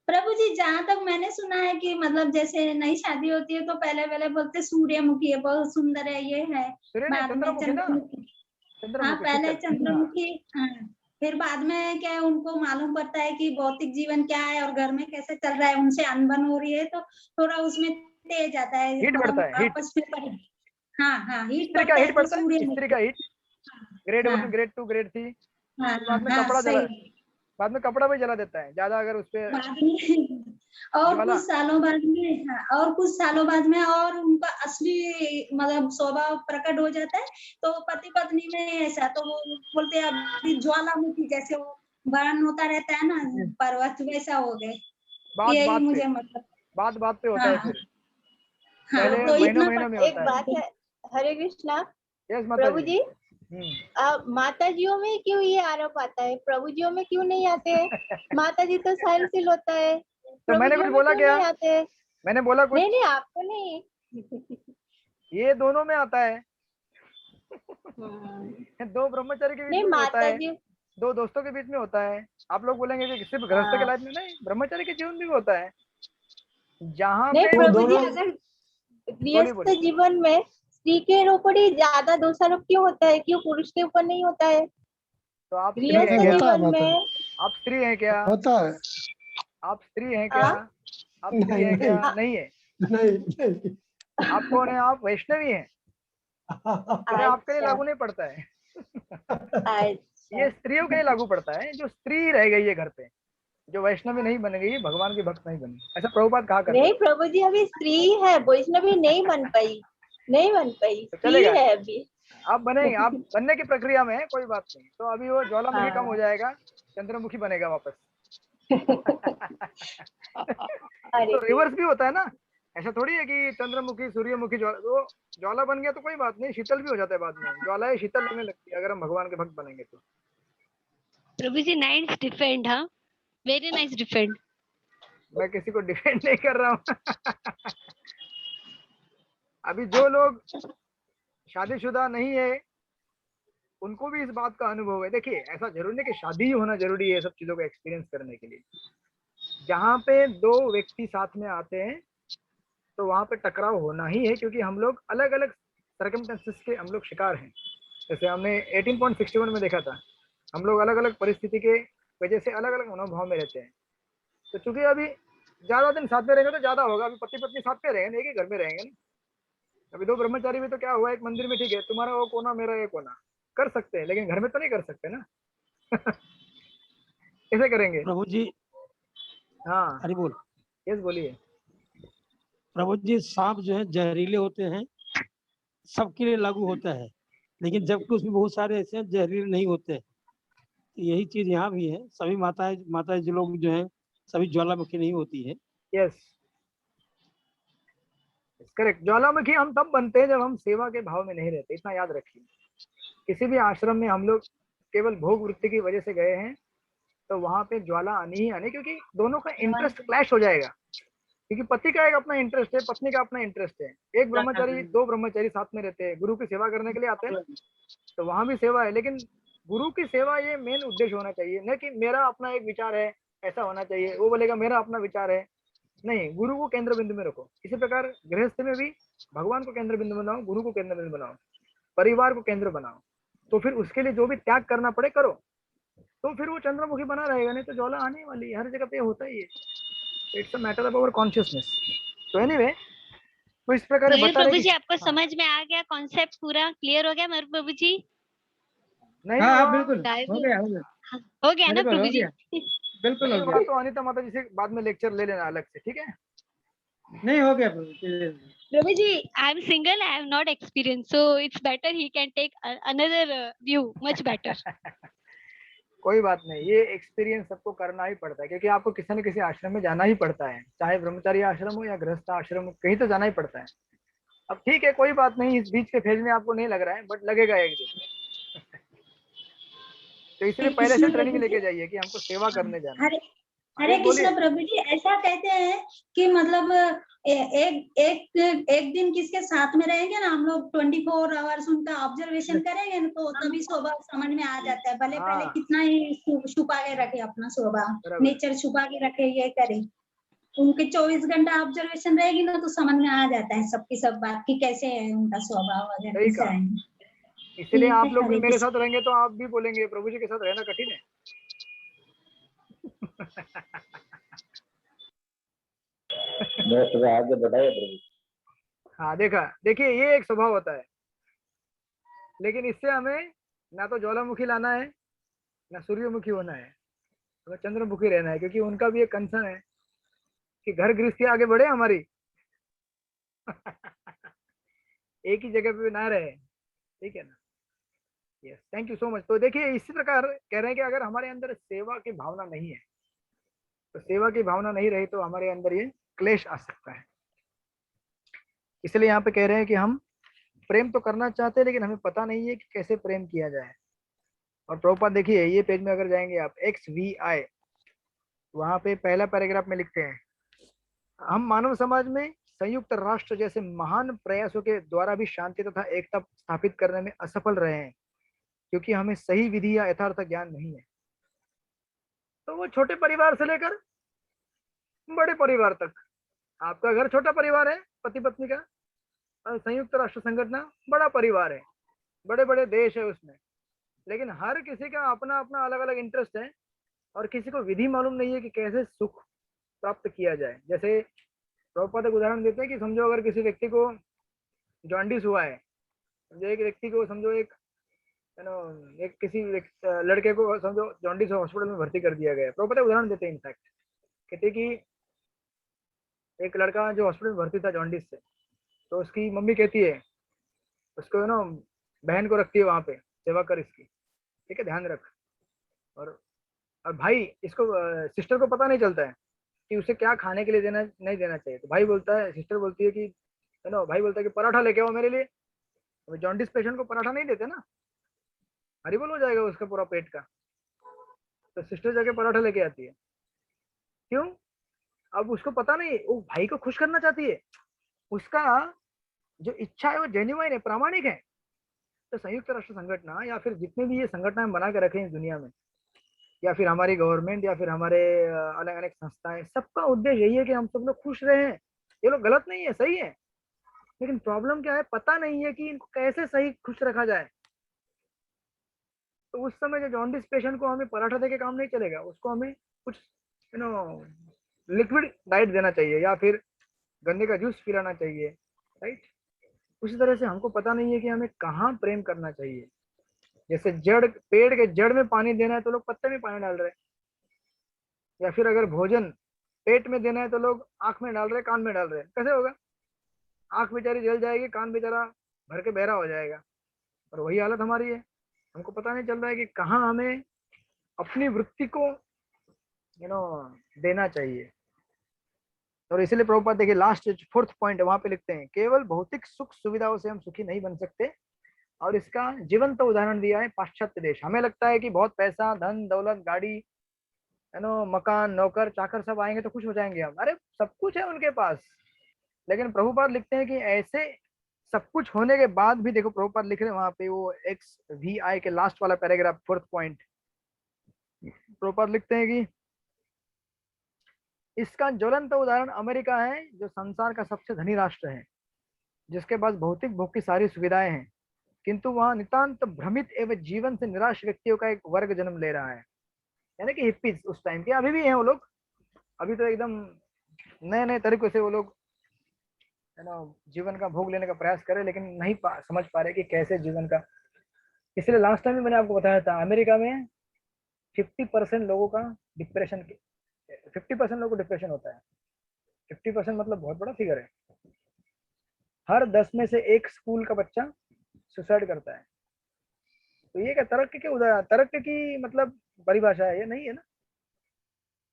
प्रभु जी जहाँ तक मैंने सुना है कि मतलब जैसे नई शादी होती है तो पहले पहले बोलते सूर्यमुखी है, बहुत सुंदर है, ये है, बाद में चंद्रमुखी। हाँ पहले चंद्रमुखी, हाँ फिर बाद में क्या है उनको मालूम पड़ता है कि भौतिक जीवन क्या है और घर में कैसे चल रहा है, उनसे अनबन हो रही है तो थोड़ा उसमें तेज आता है, हीट बढ़ता है, आपस में। हाँ हाँ हीट बढ़ता है, स्त्री का हीट, ग्रेड 1, ग्रेड 2, ग्रेड 3। बाद में कपड़ा जला, बाद में कपड़ा भी जला देता है ज्यादा अगर उस पे। और कुछ सालों बाद में, और कुछ सालों बाद में और उनका असली मतलब स्वभाव प्रकट हो जाता है। तो पति पत्नी में ऐसा तो वो बोलते हैं अभी ज्वालामुखी जैसे वो बर्न होता रहता है ना पर्वत, वैसा हो गए। यही मुझे मतलब बात पे होता है फिर। हाँ तो महीनों इतना में होता है। बात है, हरे कृष्णा प्रभु जी, माता जियों में क्यों ये आरोप आता है, प्रभु जियों में क्यों नहीं आते हैं? माता जी तो सहनशील होता है, तो मैंने कुछ बोला क्या? मैंने बोला कुछ? नहीं आपको नहीं ये दोनों में आता है। दो ब्रह्मचारी के बीच नहीं में होता माता है, जी, दो दोस्तों के बीच में होता है। आप लोग बोलेंगे कि सिर्फ गृहस्थ के लाइफ में, नहीं, ब्रह्मचारी के जीवन में भी होता है। जहाँ नहीं पे प्रभु जी, अगर गृहस्थ बोलिए। जीवन में स्त्री के ऊपर ही ज्यादा दोषारोप क्यों होता है, क्यों पुरुष के ऊपर नहीं होता है? तो आप स्त्री गृहस्थ हैं क्या? जीवन में आप स्त्री हैं क्या? होता है। आप स्त्री हैं क्या? आप स्त्री हैं क्या? नहीं है। नहीं आप कौन है? आप वैष्णवी हैं। अरे आपके लिए लागू नहीं पड़ता है। ये स्त्रियों के लिए लागू पड़ता है। जो स्त्री रह गई है घर पे, जो वैष्णवी नहीं बन गई, भगवान की भक्त नहीं बनी, ऐसा प्रभुपाद कहा करते नहीं प्रभु जी, अभी स्त्री है, वैष्णवी नहीं बन पाई, नहीं बन पाई, तो स्त्री चलेगा। है अभी। आप बनेंगे, आप बनने की प्रक्रिया में है, कोई बात नहीं। तो अभी वो ज्वालामुखी कम हो जाएगा, चंद्रमुखी बनेगा वापस। तो रिवर्स भी होता है ना, ऐसा थोड़ी है कि चंद्रमुखी सूर्यमुखी ज्वाला, ज्वाला बन गया तो कोई बात नहीं, शीतल भी हो जाता है बाद में। ज्वाला शीतल लगने लगती है अगर हम भगवान के भक्त बनेंगे तो। प्रभु जी नाइस डिफेंड, हाँ वेरी नाइस डिफेंड। मैं किसी को डिफेंड नहीं कर रहा हूँ। अभी जो लोग शादीशुदा नहीं है उनको भी इस बात का अनुभव है। देखिए ऐसा जरूरी नहीं कि शादी ही होना जरूरी है सब चीजों को एक्सपीरियंस करने के लिए। जहाँ पे दो व्यक्ति साथ में आते हैं तो वहां पे टकराव होना ही है, क्योंकि हम लोग अलग अलग सर्कमस्टेंसेस के हम लोग शिकार हैं। जैसे हमने 18.61 में देखा था, हम लोग अलग अलग परिस्थिति के वजह से अलग अलग मनोभाव में रहते हैं। तो चूंकि अभी ज्यादा दिन साथ में रहेंगे तो ज्यादा होगा। अभी पति पत्नी साथ में रहेंगे, एक ही घर में रहेंगे ना। अभी दो ब्रह्मचारी में तो क्या हुआ, एक मंदिर में ठीक है, तुम्हारा वो कोना मेरा ये कोना, कर सकते हैं, लेकिन घर में तो नहीं कर सकते ना। कैसे करेंगे प्रभु जी? हाँ हरि बोल। यस बोलिए। प्रभु जी, सांप जो है जहरीले होते हैं, सबके लिए लागू होता है, लेकिन जबकि उसमें बहुत सारे ऐसे हैं जहरीले नहीं होते। तो यही चीज यहाँ भी है, सभी माताएं जो लोग जो है सभी ज्वालामुखी नहीं होती है। Yes correct. ज्वालामुखी हम तब बनते हैं जब हम सेवा के भाव में नहीं रहते, इतना याद रखिए। किसी भी आश्रम में हम लोग केवल भोग वृत्ति की वजह से गए हैं तो वहां पे ज्वाला आनी ही आनी, क्योंकि दोनों का इंटरेस्ट क्लैश हो जाएगा। क्योंकि पति का एक अपना इंटरेस्ट है, पत्नी का अपना इंटरेस्ट है। एक ब्रह्मचारी, दो ब्रह्मचारी साथ में रहते हैं, गुरु की सेवा करने के लिए आते हैं, तो वहां भी सेवा है, लेकिन गुरु की सेवा ये मेन उद्देश्य होना चाहिए, न कि मेरा अपना एक विचार है ऐसा होना चाहिए, वो बोलेगा मेरा अपना विचार है। नहीं, गुरु को केंद्र बिंदु में रखो। इसी प्रकार गृहस्थ में भी भगवान को केंद्र बिंदु बनाओ, गुरु को केंद्र बिंदु बनाओ, परिवार को केंद्र बनाओ। तो फिर उसके लिए जो भी त्याग करना पड़े करो, तो फिर वो चंद्रमुखी बना रहेगा। नहीं तो ज्वाला आने वाली है, हर जगह पे होता ही है। It's a matter of our consciousness. तो एनीवे, तो इस प्रकार मयूर बता प्रभु रहे जी, कि आपको समझ में आ गया कॉन्सेप्ट पूरा क्लियर हो गया मयूर प्रभु जी? नहीं हाँ हुआ, बिल्कुल हो गया, हो गया, हो गया ना बिल्कुल प्रभु हो जी? गया, बिल्कुल नहीं हो हुआ गया। तो अनिता माता जी से बाद में लेक्चर ले लेना अलग से, ठीक है? नहीं हो गया प्रभु जी। प्रभु जी, I am single, I have not experience, so it's better he can take another view, much better. कोई बात नहीं, ये एक्सपीरियंस सबको करना ही पड़ता है, क्योंकि आपको किसी न किसी आश्रम में जाना ही पड़ता है, चाहे ब्रह्मचारी आश्रम हो या गृहस्थ आश्रम हो, कहीं तो जाना ही पड़ता है। अब ठीक है, कोई बात नहीं, इस बीच के फेज में आपको नहीं लग रहा है, बट लगेगा एक दिन। तो इसलिए पहले से ट्रेनिंग लेके जाइए कि हमको सेवा करने जाना है। हरे कृष्ण प्रभु जी, ऐसा कहते हैं कि मतलब एक दिन किसके साथ में रहेंगे ना हम लोग 24 आवर्स उनका ऑब्जर्वेशन करेंगे ना, तो तभी स्वभाव समझ में आ जाता है। भले पहले कितना ही छुपा के रखे अपना स्वभाव, नेचर छुपा के रखे, ये करे, उनके 24 घंटा ऑब्जर्वेशन रहेगी ना तो समझ में आ जाता है सबकी सब बात की कैसे है उनका स्वभाव वगैरह कैसा है। इसलिए आप लोग भी मेरे साथ रहेंगे तो आप भी बोलेंगे प्रभु जी के साथ रहना कठिन है। आगे बढ़ाए प्रभु। हाँ देखिए ये एक स्वभाव होता है, लेकिन इससे हमें ना तो ज्वालामुखी लाना है ना सूर्यमुखी होना है, हमें चंद्रमुखी रहना है, क्योंकि उनका भी एक कंसर्न है कि घर गृहस्थी आगे बढ़े हमारी। एक ही जगह पे ना रहे, ठीक है ना? Yes, thank you so much. तो देखिए इसी प्रकार कह रहे हैं कि अगर हमारे अंदर सेवा की भावना नहीं है, तो सेवा की भावना नहीं रही तो हमारे अंदर ये क्लेश आ सकता है। इसलिए यहाँ पे कह रहे हैं कि हम प्रेम तो करना चाहते हैं, लेकिन हमें पता नहीं है कि कैसे प्रेम किया जाए। और प्रभुपाद देखिए ये पेज में अगर जाएंगे आप XVI, वहां पे पहला पैराग्राफ में लिखते हैं, हम मानव समाज में संयुक्त राष्ट्र जैसे महान प्रयासों के द्वारा भी शांति तथा एकता स्थापित करने में असफल रहे हैं, क्योंकि हमें सही विधि या यथार्थ ज्ञान नहीं है। तो वो छोटे परिवार से लेकर बड़े परिवार तक, आपका घर छोटा परिवार है पति पत्नी का, और संयुक्त राष्ट्र संगठन बड़ा परिवार है, बड़े बड़े देश है उसमें, लेकिन हर किसी का अपना अपना अलग अलग इंटरेस्ट है और किसी को विधि मालूम नहीं है कि कैसे सुख प्राप्त किया जाए। जैसे प्रभुपाद एक उदाहरण देते हैं कि समझो अगर किसी व्यक्ति को जॉन्डिस हुआ है, समझो एक व्यक्ति को, समझो एक एक किसी लड़के को समझो जॉन्डिस हॉस्पिटल में भर्ती कर दिया गया। प्रभुपाद उदाहरण देते हैं, इनफैक्ट कहते कि एक लड़का जो हॉस्पिटल में भर्ती था जॉन्डिस से, तो उसकी मम्मी कहती है उसको बहन को रखती है वहां पे, सेवा कर इसकी, ठीक है, ध्यान रख। और भाई इसको सिस्टर को पता नहीं चलता है कि उसे क्या खाने के लिए देना नहीं देना चाहिए। तो भाई बोलता है, सिस्टर बोलती है कि भाई बोलता है कि पराठा लेके आओ मेरे लिए। तो जॉन्डिस पेशेंट को पराठा नहीं देते ना, हरिबोल हो जाएगा उसका पूरा पेट का। तो सिस्टर जाके पराठा लेके आती है, क्यों? अब उसको पता नहीं, वो भाई को खुश करना चाहती है, उसका जो इच्छा है वो जेन्युइन है, प्रामाणिक है। तो संयुक्त राष्ट्र संगठन या फिर जितने भी ये संगठन बना के रखे हैं इस दुनिया में, या फिर हमारी गवर्नमेंट या फिर हमारे अलग अलग संस्थाएं, सबका उद्देश्य यही है कि हम सब लोग खुश रहे। ये लोग गलत नहीं है, सही है, लेकिन प्रॉब्लम क्या है, पता नहीं है कि इनको कैसे सही खुश रखा जाए। तो उस समय जो जॉन्डिस पेशेंट को हमें पराठा देके काम नहीं चलेगा, उसको हमें कुछ लिक्विड डाइट देना चाहिए या फिर गन्ने का जूस पिलाना चाहिए, राइट। उसी तरह से हमको पता नहीं है कि हमें कहाँ प्रेम करना चाहिए। जैसे पेड़ के जड़ में पानी देना है तो लोग पत्ते में पानी डाल रहे हैं, या फिर अगर भोजन पेट में देना है तो लोग आंख में डाल रहे, कान में डाल रहे हैं। कैसे होगा? आंख बेचारी जल जाएगी, कान बेचारा भर के बहरा हो जाएगा। और वही हालत हमारी है, हमको पता नहीं चल रहा है कि कहाँ हमें अपनी वृत्ति को देना चाहिए। और इसलिए प्रभुपाद देखिए लास्ट 4th पॉइंट वहां पे लिखते हैं, केवल भौतिक सुख सुविधाओं से हम सुखी नहीं बन सकते। और इसका जीवंत उदाहरण दिया है पाश्चात्य देश। हमें लगता है कि बहुत पैसा, धन दौलत, गाड़ी, मकान, नौकर चाकर सब आएंगे तो खुश हो जाएंगे हम। अरे सब कुछ है उनके पास, लेकिन प्रभुपाद लिखते हैं कि ऐसे सब कुछ होने के बाद भी, देखो प्रभुपाद लिख रहे हैं वहां पे वो XVI के लास्ट वाला पैराग्राफ 4th पॉइंट, प्रभुपाद लिखते हैं कि इसका ज्वलंत उदाहरण अमेरिका है, जो संसार का सबसे धनी राष्ट्र है, जिसके पास भौतिक भोग की सारी सुविधाएं हैं, किंतु वहां नितांत भ्रमित एवं जीवन से निराश व्यक्तियों का एक वर्ग जन्म ले रहा है। यानी कि हिप्पीज उस टाइम के अभी भी हैं वो लोग, अभी तो एकदम नए नए तरीकों से वो लोग जीवन का भोग लेने का प्रयास करें, लेकिन नहीं समझ पा रहे कि कैसे जीवन का। इसलिए लास्ट टाइम भी मैंने आपको बताया था, अमेरिका में 50% लोगों का डिप्रेशन, 50% लोगों को डिप्रेशन होता है। 50% मतलब बहुत बड़ा फिगर है। हर 10 में से एक स्कूल का बच्चा सुसाइड करता है। तो ये क्या तरक्की के तरक्की की मतलब परिभाषा है? ये नहीं है ना,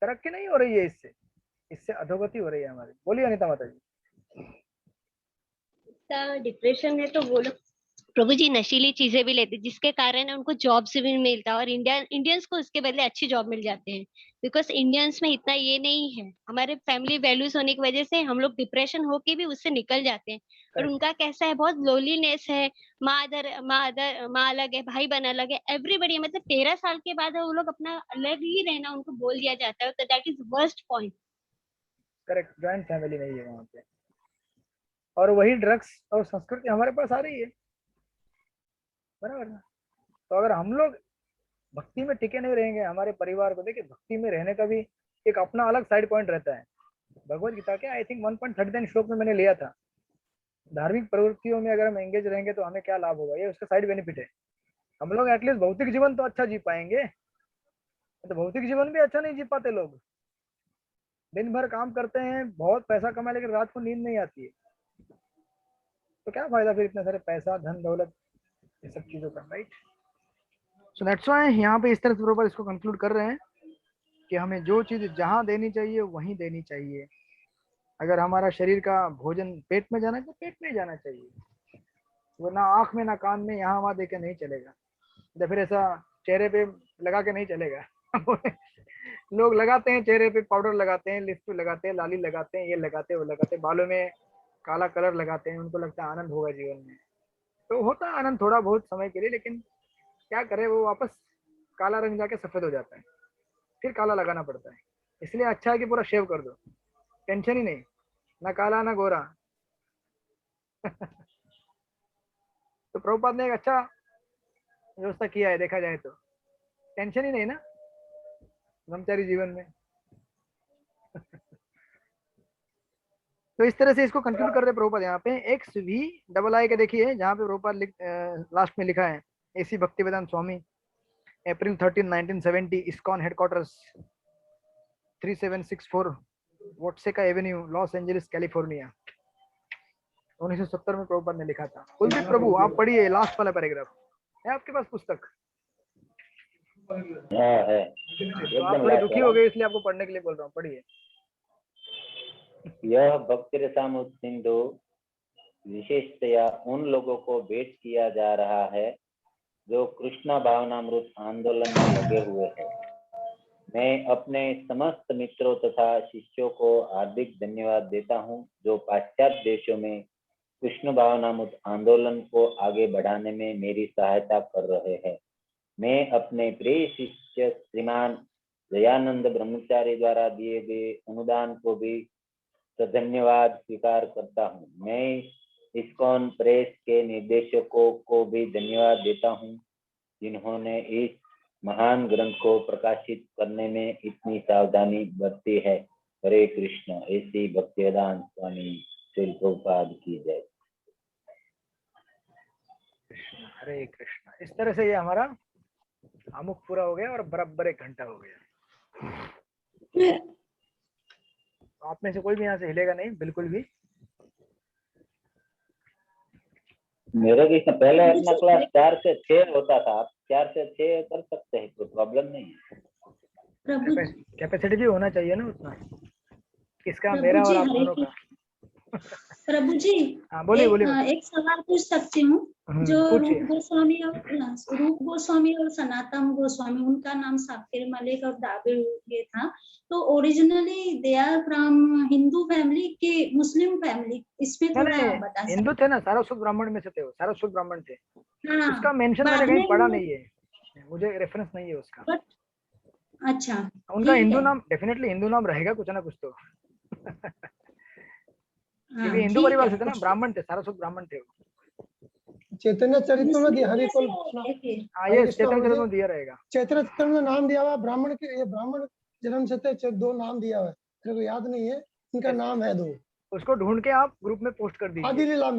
तरक्की नहीं हो रही है, इससे अधोगति हो रही है हमारी। बोलिए अनिता माता जी। डिप्रेशन है तो वो लोग प्रभु जी नशीली चीजें भी लेते, जिसके कारण उनको जॉब से भी मिलता है, और इंडियंस को उसके बदले अच्छी जॉब मिल जाते हैं। बिकॉज इंडियंस में इतना ये नहीं है, हमारे फैमिली वैल्यूज होने की वजह से हम लोग डिप्रेशन होके भी उससे निकल जाते हैं। और उनका कैसा है, बहुत लोलीनेस है, माँ अलग है, भाई बहन अलग है, एवरीबडी, मतलब 13 साल के बाद वो लोग अपना अलग ही रहना उनको बोल दिया जाता है। तो that is worst point. Correct, joint family नहीं है वहाँ पे, और वही ड्रग्स और संस्कृति हमारे पास आ रही है, बराबर ना। तो अगर हम लोग भक्ति में टिके नहीं रहेंगे, हमारे परिवार को देखिए भक्ति में रहने का भी एक अपना अलग साइड पॉइंट रहता है। भगवत गीता के आई थिंक 1.39 श्लोक में मैंने लिया था, धार्मिक प्रवृत्तियों में अगर हम एंगेज रहेंगे तो हमें क्या लाभ होगा, ये उसका साइड बेनिफिट है। हम लोग एटलीस्ट भौतिक जीवन तो अच्छा जी पाएंगे, तो भौतिक जीवन भी अच्छा नहीं जी पाते लोग। दिन भर काम करते हैं, बहुत पैसा कमाए, लेकिन रात को नींद नहीं आती है, तो क्या फायदा फिर इतने सारे पैसा, धन दौलत, ये सब चीजों का, राइट। सो दैट्स व्हाई यहाँ पे इस तरह से बराबर इसको कंक्लूड कर रहे हैं कि हमें जो चीज जहाँ देनी चाहिए वहीं देनी चाहिए। अगर हमारा शरीर का भोजन पेट में जाना है तो पेट में जाना चाहिए, वो ना आंख में ना कान में यहाँ वहाँ देके नहीं चलेगा, या फिर ऐसा चेहरे पे लगा के नहीं चलेगा। लोग लगाते हैं चेहरे पे, पाउडर लगाते हैं, लिपस्टिक लगाते हैं, लाली लगाते हैं, ये लगाते हैं, वो लगाते हैं, बालों में काला कलर लगाते हैं, उनको लगता है आनंद होगा जीवन में, तो होता है आनंद थोड़ा बहुत समय के लिए, लेकिन क्या करे वो वापस काला रंग जाके सफेद हो जाता है, फिर काला लगाना पड़ता है। इसलिए अच्छा है कि पूरा शेव कर दो, टेंशन ही नहीं, ना काला ना गोरा। तो प्रभुपाद ने एक अच्छा व्यवस्था किया है, देखा जाए तो टेंशन ही नहीं ना ब्रह्मचारी जीवन में। तो इस तरह से इसको कंक्लूड कर रहे प्रभुपाद यहाँ पे XVII के देखिए, जहाँ पे प्रभुपाद लास्ट में लिखा है AC Bhaktivedanta Swami, April 13, 1970, ISKCON headquarters 3764 Watseka avenue, Los Angeles, California. 1970 में प्रभुपाद ने लिखा था। कुलदीप प्रभु आप पढ़िए लास्ट वाला पैराग्राफ, है आपके पास पुस्तक? है। तो आप थोड़े दुखी हो गए इसलिए आपको पढ़ने के लिए बोल रहा हूँ, पढ़िए। यह भक्ति रसामृत सिंधु विशेषतया उन लोगों को भेंट किया जा रहा है जो कृष्णा भावनामृत आंदोलन में लगे हुए हैं। मैं अपने समस्त मित्रों तथा शिष्यों को हार्दिक धन्यवाद देता हूं जो पाश्चात्य देशों में कृष्ण भावनामृत आंदोलन को आगे बढ़ाने में मेरी सहायता कर रहे हैं। मैं अपने प्रिय शिष्य श्रीमान दयानंद ब्रह्मचारी द्वारा दिए गए अनुदान को भी धन्यवाद स्वीकार करता हूँ। मैं इस्कॉन प्रेस के निर्देशकों को भी धन्यवाद देता हूँ जिन्होंने इस महान ग्रंथ को प्रकाशित करने में इतनी सावधानी बरती है। हरे कृष्ण। ऐसी भक्तिवेदांत स्वामी श्री प्रभुपाद की जय। हरे कृष्ण। इस तरह से ये हमारा अमुक पूरा हो गया और बराबर 1 घंटा हो गया। आप में से कोई भी यहाँ से हिलेगा नहीं बिल्कुल भी। मेरे भी पहले अपना क्लास 4 से 6 होता था, आप 4 से 6 कर सकते हैं, कोई प्रॉब्लम नहीं है। कैपेसिटी भी होना चाहिए ना उतना, किसका, मेरा और आप दोनों का। प्रभु जी हाँ बोलिए बोलिए। एक सवाल पूछ सकती हूँ? जो रूप गोस्वामी और सनातन गोस्वामी, उनका नाम साकिर मलिक और दाबिर ये था, तो originally they are from Hindu family के मुस्लिम फैमिली? इसमें थोड़ा बता सकते? हिंदू थे ना, सारस्वत ब्राह्मण में से थे वो, सारस्वत ब्राह्मण थे। हाँ, उसका मेंशन मैंने कहीं पढ़ा नहीं है, मुझे रेफरेंस नहीं है उसका। अच्छा, उनका हिंदू नाम डेफिनेटली हिंदू नाम रहेगा कुछ ना कुछ तो। क्योंकि हिंदू परिवार से थे ना, ब्राह्मण थे, सारस्वत ब्राह्मण थे। चैतन्य चरित्र में दिया, हरि कुल चैतन्य चरित्र में दिया रहेगा। चैतन्य चरित्र में नाम दिया हुआ ब्राह्मण के, ये ब्राह्मण जन्म से थे, 2 नाम दिया हुआ है, मेरे को याद नहीं है, इनका नाम है 2। उसको ढूंढ के आप ग्रुप में पोस्ट कर दीजिए। आदि लीला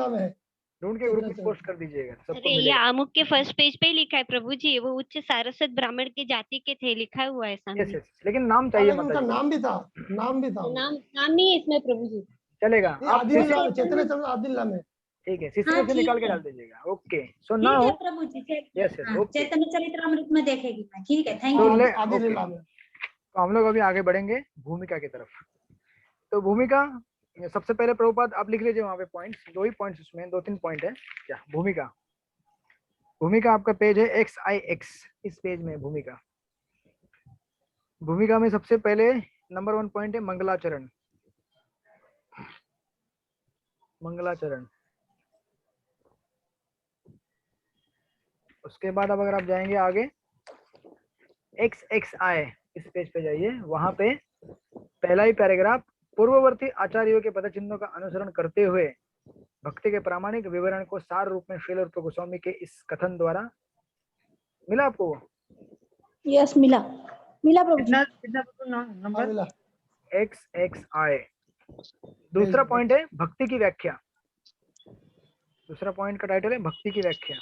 में है, ढूंढ के ग्रुप में पोस्ट कर दीजिएगा, सबको अरे ये आमुक के फर्स्ट पेज पे ही लिखा है प्रभु जी, वो उच्च सारस्वत ब्राह्मण की जाति के थे, लिखा हुआ है सामने। यस, लेकिन नाम चाहिए, उनका नाम भी था, नाम नहीं है इसमें प्रभु जी। चलेगा। आप चैतन्य चरित्र आदि लीला में, ठीक है, सीसी से निकाल के डाल दीजिएगा। ओके, सो नाउ प्रभु जी यस चैतन्य चरित्रामृत में देखेगी मैं। ठीक है, थैंक यू। तो हम लोग अभी आगे बढ़ेंगे भूमिका की तरफ। तो भूमिका सबसे पहले प्रभुपाद आप लिख लीजिए वहां पे पॉइंट्स, 2 ही पॉइंट्स, उसमें 2-3 पॉइंट है क्या। भूमिका आपका पेज है XIX, इस पेज में भूमिका में सबसे पहले नंबर 1 पॉइंट है मंगलाचरण। उसके बाद अब अगर आप जाएंगे आगे XXI, इस पेज पे जाइए, वहां पे पहला ही पैराग्राफ, पूर्ववर्ती आचार्यों के पदचिन्हों का अनुसरण करते हुए भक्ति के प्रामाणिक विवरण को सार रूप में श्रील रूप गोस्वामी के इस कथन द्वारा मिला आपको वो? यस मिला प्रभु जी। कितना नंबर? XXI। दूसरा पॉइंट है भक्ति की व्याख्या। दूसरा पॉइंट का टाइटल है भक्ति की व्याख्या।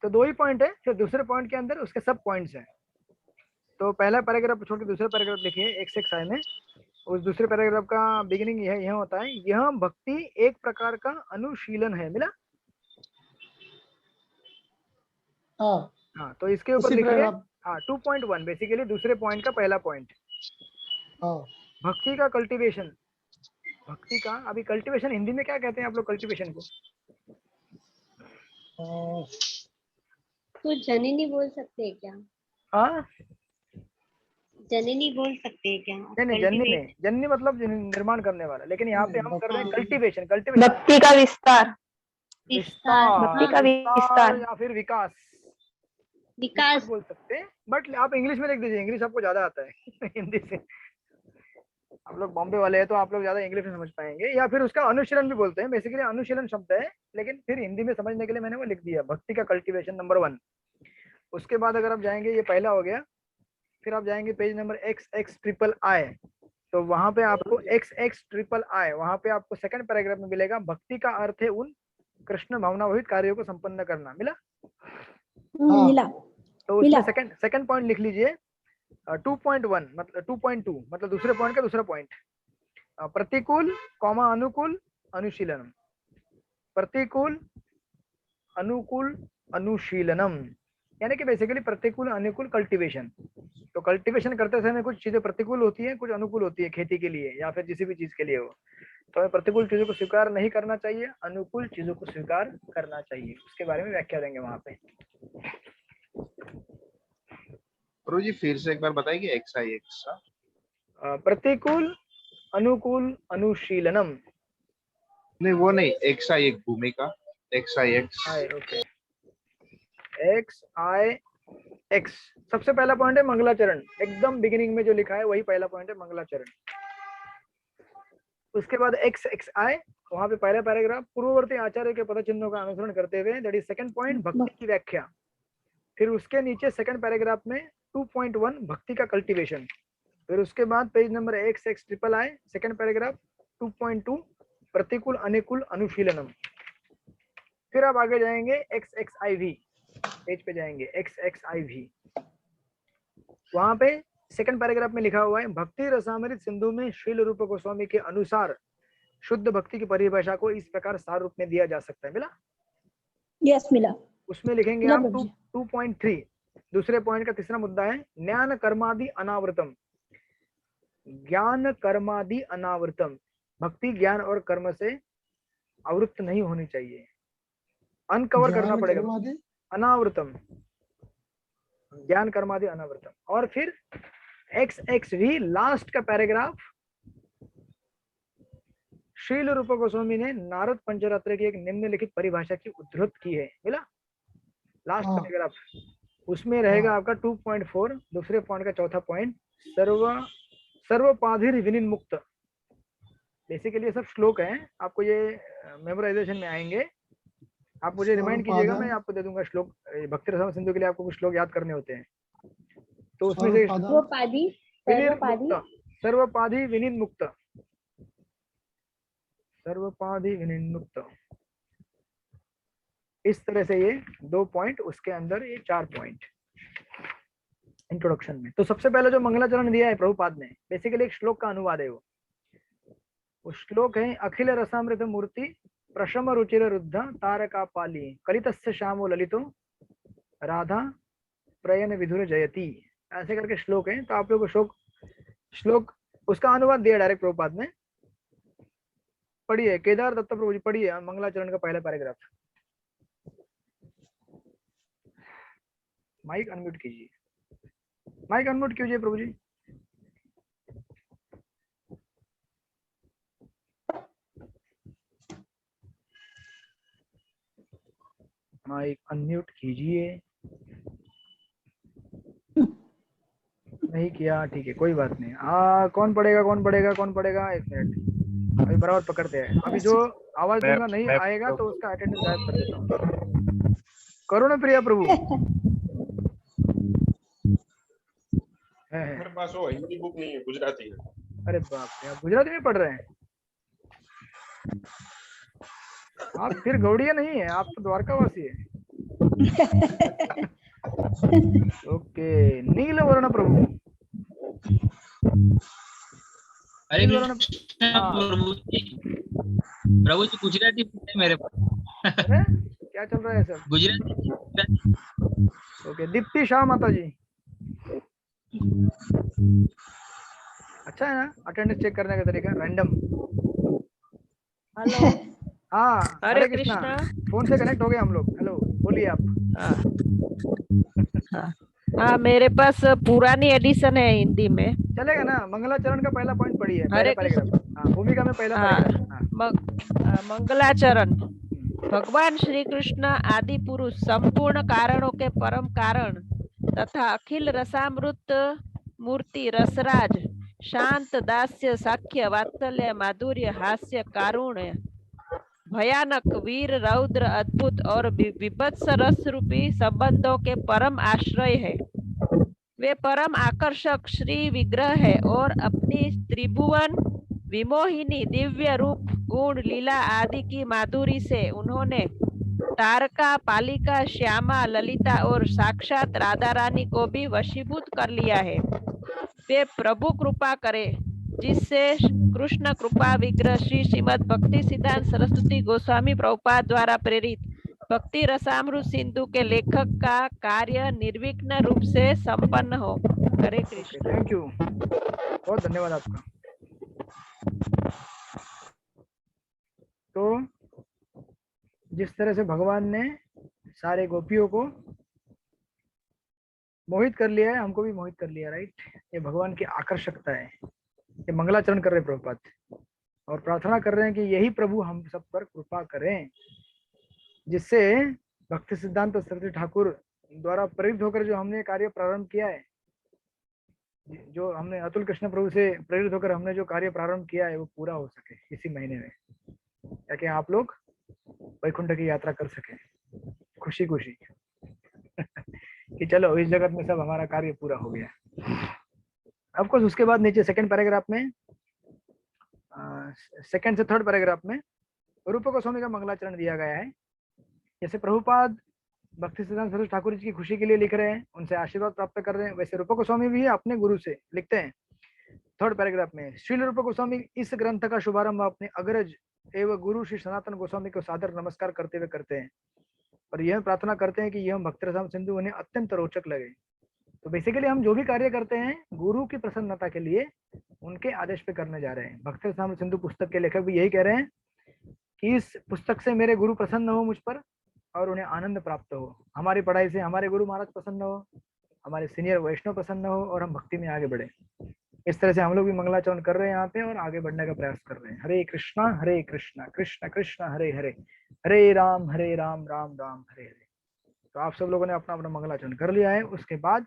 तो 2 ही पॉइंट है, फिर दूसरे पॉइंट के अंदर उसके सब पॉइंट्स हैं। तो पहला पैराग्राफ छोड़ के दूसरा पैराग्राफ लिखिए XXI में। उस दूसरे पैराग्राफ का बिगिनिंग यह होता है, यह भक्ति एक प्रकार का अनुशीलन है। मिला? हाँ, तो इसके ऊपर लिखिए 2.1, बेसिकली दूसरे पॉइंट का पहला पॉइंट, भक्ति का कल्टीवेशन। भक्ति का अभी कल्टीवेशन हिंदी में क्या कहते हैं आप लोग कल्टीवेशन को? तो जननी बोल सकते हैं क्या? हाँ, जननी बोल सकते हैं क्या? नहीं, जननी Cultivate. नहीं, जननी मतलब निर्माण करने वाला, लेकिन यहाँ पे हम कर रहे हैं कल्टीवेशन। भक्ति का विस्तार, विस्तार, भक्ति का विस्तार, या फिर विकास विकास बोल सकते हैं, बट आप इंग्लिश में लिख दीजिए, इंग्लिश आपको ज्यादा आता है हिंदी से। आप लोग बॉम्बे वाले हैं तो आप लोग ज्यादा इंग्लिश में समझ पाएंगे। या फिर उसका अनुशीलन भी बोलते हैं, बेसिकली अनुशीलन शब्द है, लेकिन फिर हिंदी में समझने के लिए मैंने वो लिख दिया, भक्ति का कल्टीवेशन नंबर 1। उसके बाद अगर आप जाएंगे, ये पहला हो गया, फिर आप जाएंगे पेज नंबर XXIII, तो वहां पे आपको XXIII, वहां पे आपको सेकंड पैराग्राफ में मिलेगा, भक्ति का अर्थ है उन कृष्ण भावनावहित कार्यों को संपन्न करना। मिला? मिला। तो उसमें सेकंड पॉइंट लिख लीजिए, 2.1 मतलब 2.2 मतलब दूसरे पॉइंट का दूसरा पॉइंट, प्रतिकूल कॉमा अनुकूल अनुशीलनम, प्रतिकूल अनुकूल अनुशीलनम, यानी कि बेसिकली प्रतिकूल अनुकूल कल्टीवेशन। तो कल्टीवेशन करते समय कुछ चीजें प्रतिकूल होती है, कुछ अनुकूल होती है, खेती के लिए या फिर किसी भी चीज के लिए हो, तो हमें प्रतिकूल चीजों को स्वीकार नहीं करना चाहिए, अनुकूल चीजों को स्वीकार करना चाहिए। उसके बारे में व्याख्या देंगे वहां पे। प्रभु जी फिर से एक बार बताइए XIX का। प्रतिकूल अनुकूल अनुशीलनम। नहीं वो नहीं, XI भूमिका, XIX। Okay, XIX। सबसे पहला पॉइंट है मंगलाचरण, एकदम बिगिनिंग में जो लिखा है वही पहला पॉइंट है, मंगलाचरण। उसके बाद XXI, वहां पे पहला पैराग्राफ, पूर्ववर्ती आचार्य के पदचिन्हों का अनुसरण करते हुए, दैट इज सेकंड पॉइंट, भक्ति की व्याख्या। फिर उसके नीचे सेकंड पैराग्राफ में 2.1 भक्ति का कल्टीवेशन। फिर उसके बाद page number XXIII, second paragraph 2.2 प्रतिकूल अनुकूल अनुशीलनम। फिर आप आगे जाएंगे XXIV पेज पे जाएंगे, XXIV, वहां पे सेकंड पैराग्राफ में लिखा हुआ है, भक्ति रसामृत सिंधु में श्रील रूप गोस्वामी के अनुसार शुद्ध भक्ति की परिभाषा को इस प्रकार सार रूप में दिया जा सकता है। मिला? यस मिला। उसमें लिखेंगे आप 2.3, दूसरे पॉइंट का तीसरा मुद्दा है, ज्ञान कर्मादि अनावृतम। ज्ञान कर्मादि अनावृतम, भक्ति ज्ञान और कर्म से आवृत्त नहीं होनी चाहिए, अनकवर करना पड़ेगा, अनावृतम, ज्ञान कर्मादि अनावृतम। और फिर XXV लास्ट का पैराग्राफ, श्रील रूप गोस्वामी ने नारद पंचरात्र की एक निम्नलिखित परिभाषा की उद्धृत की है। मिला? लास्ट पैराग्राफ, उसमें रहेगा आपका 2.4, दूसरे पॉइंट का चौथा पॉइंट, सर्वपाधिर विनिर्मुक्त। बेसिकली ये सब श्लोक हैं, आपको ये मेमोराइजेशन में आएंगे, आप मुझे रिमाइंड कीजिएगा, मैं आपको दे दूंगा श्लोक। भक्ति रसामृत सिंधु के लिए आपको कुछ श्लोक याद करने होते हैं, तो उसमें से सर्वपाधि विनिर्मुक्त, सर्वपाधि विनिर्मुक्त, इस तरह से ये 2 पॉइंट, उसके अंदर ये 4 पॉइंट इंट्रोडक्शन में। तो सबसे पहले जो मंगलाचरण दिया है प्रभुपाद ने, बेसिकली एक श्लोक का अनुवाद है वो श्लोक है, अखिल रसामृत मूर्ति प्रशम रुचिर रुद्ध तारका पाली कलितस्य श्यामो ललितो राधा प्रयन विधुर जयति, ऐसे करके श्लोक है। तो आप लोगों को श्लोक उसका अनुवाद दिया डायरेक्ट प्रभुपाद ने, पढ़िए, केदार दत्त प्रभु जी पढ़िए मंगलाचरण का पहला पैराग्राफ। माइक अनम्यूट कीजिए, माइक अनम्यूट कीजिए प्रभु जी। माइक अनम्यूट कीजिए, नहीं किया, ठीक है कोई बात नहीं। कौन पढ़ेगा कौन पढ़ेगा कौन पढ़ेगा? 1 मिनट, अभी बराबर पकड़ते हैं। अभी जो आवाज दूंगा नहीं आएगा तो उसका अटेंडेंस गायब कर देता हूँ। करुण प्रिया प्रभु मेरे पास वो हिंदी बुक नहीं है, गुजराती है। अरे बाप रे, आप गुजराती में पढ़ रहे हैं? आप फिर गौड़िया नहीं है, आप तो द्वारकावासी है। ओके, नील वर्ण प्रभु। अरे प्रभु जी गुजराती है मेरे पास। क्या चल रहा है सर? गुजराती। ओके, दीप्ति शाह माता जी, अच्छा है ना अटेंडेंस चेक करने का तरीका, रैंडम। हेलो। हाँ, हरे कृष्णा। फोन से कनेक्ट हो गए हम लोग। हेलो, बोलिए आप। हाँ मेरे पास पुरानी एडिशन है हिंदी में। चलेगा ना? मंगलाचरण का पहला पॉइंट पढ़िए, पहले हरे पैराग्राफ। हाँ, भूमिका में पहला हाँ, पैराग्राफ। हाँ। मंगलाचरण। भगवान श्री कृष्ण आदि पुरुष संपूर्ण कारणों के परम कारण तथा अखिल रसामृत मूर्ति रसराज शांत दास्य साख्य वात्सल्य माधुर्य हास्य कारुण्य भयानक वीर रौद्र अद्भुत और विभत्स रस रूपी संबंधों के परम आश्रय है। वे परम आकर्षक श्री विग्रह है और अपनी त्रिभुवन विमोहिनी दिव्य रूप गुण लीला आदि की माधुरी से उन्होंने तारका पालिका श्यामा ललिता और साक्षात राधा रानी को भी वशीभूत कर लिया है। वे प्रभु कृपा करे जिससे कृष्ण कृपा विग्रह श्री श्रीमद भक्ति सिद्धांत सरस्वती गोस्वामी प्रभुपाद द्वारा प्रेरित भक्ति रसामृत सिंधु के लेखक का कार्य निर्विघ्न रूप से संपन्न हो। हरे कृष्ण। थैंक यू, बहुत धन्यवाद आपका। तो जिस तरह से भगवान ने सारे गोपियों को मोहित कर लिया है, हमको भी मोहित कर लिया, राइट? ये भगवान की आकर्षकता है। ये मंगलाचरण कर रहे हैं प्रभुपाद और प्रार्थना कर रहे हैं कि यही प्रभु हम सब पर कृपा करें, जिससे भक्ति सिद्धांत सरस्वती ठाकुर द्वारा प्रेरित होकर जो हमने कार्य प्रारंभ किया है, जो हमने अतुल कृष्ण प्रभु से प्रेरित होकर हमने जो कार्य प्रारंभ किया है, वो पूरा हो सके इसी महीने में, ताकि आप लोग वैकुंठ की यात्रा कर सके खुशी खुशी कि चलो इस जगत में सब हमारा कार्य पूरा हो गया। अब कुछ उसके बाद नीचे सेकंड पैराग्राफ में, सेकंड से थर्ड पैराग्राफ में रूप गोस्वामी का मंगलाचरण दिया गया है। जैसे प्रभुपाद भक्ति सिद्धांत सरस्वती ठाकुर जी की खुशी के लिए लिख रहे हैं, उनसे आशीर्वाद प्राप्त कर रहे हैं, वैसे रूप गोस्वामी भी अपने गुरु से लिखते हैं। थर्ड पैराग्राफ में श्रील रूप गोस्वामी इस ग्रंथ का शुभारंभ अपने अग्रज एवं गुरु श्री सनातन गोस्वामी को सादर नमस्कार करते हुए करते हैं और यह प्रार्थना करते हैं कि यह भक्ति रसामृत सिंधु उन्हें अत्यंत रोचक लगे। तो बेसिकली हम जो भी कार्य करते हैं गुरु की प्रसन्नता के लिए उनके आदेश पे करने जा रहे हैं। भक्ति रसामृत सिंधु पुस्तक के लेखक भी यही कह रहे हैं कि इस पुस्तक से मेरे गुरु प्रसन्न हो मुझ पर और उन्हें आनंद प्राप्त हो। हमारी पढ़ाई से हमारे गुरु महाराज प्रसन्न हो, हमारे सीनियर वैष्णव प्रसन्न हो और हम भक्ति में आगे बढ़े। इस तरह से हम लोग भी मंगलाचरण कर रहे हैं यहाँ पे और आगे बढ़ने का प्रयास कर रहे हैं। हरे कृष्णा कृष्ण कृष्ण हरे हरे, हरे राम राम राम हरे हरे। तो आप सब लोगों ने अपना अपना मंगलाचरण कर लिया है। उसके बाद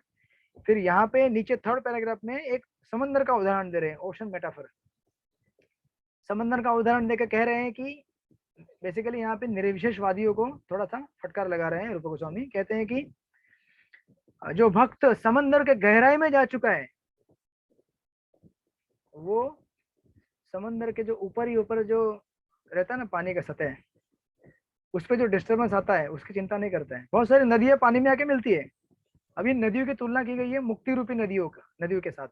फिर यहाँ पे नीचे थर्ड पैराग्राफ में एक समंदर का उदाहरण दे रहे हैं, ओशन मेटाफर। समंदर का उदाहरण देकर कह रहे हैं कि बेसिकली यहाँ पे निर्विशेषवादियों को थोड़ा सा फटकार लगा रहे हैं। रूप गोस्वामी कहते हैं कि जो भक्त समंदर के गहराई में जा चुका है, वो समंदर के जो ऊपर जो रहता है ना पानी का सतह, उस पर जो डिस्टर्बेंस आता है उसकी चिंता नहीं करता है। बहुत सारी नदियां पानी में आके मिलती है। अभी नदियों की तुलना की गई है मुक्ति रूपी नदियों के साथ,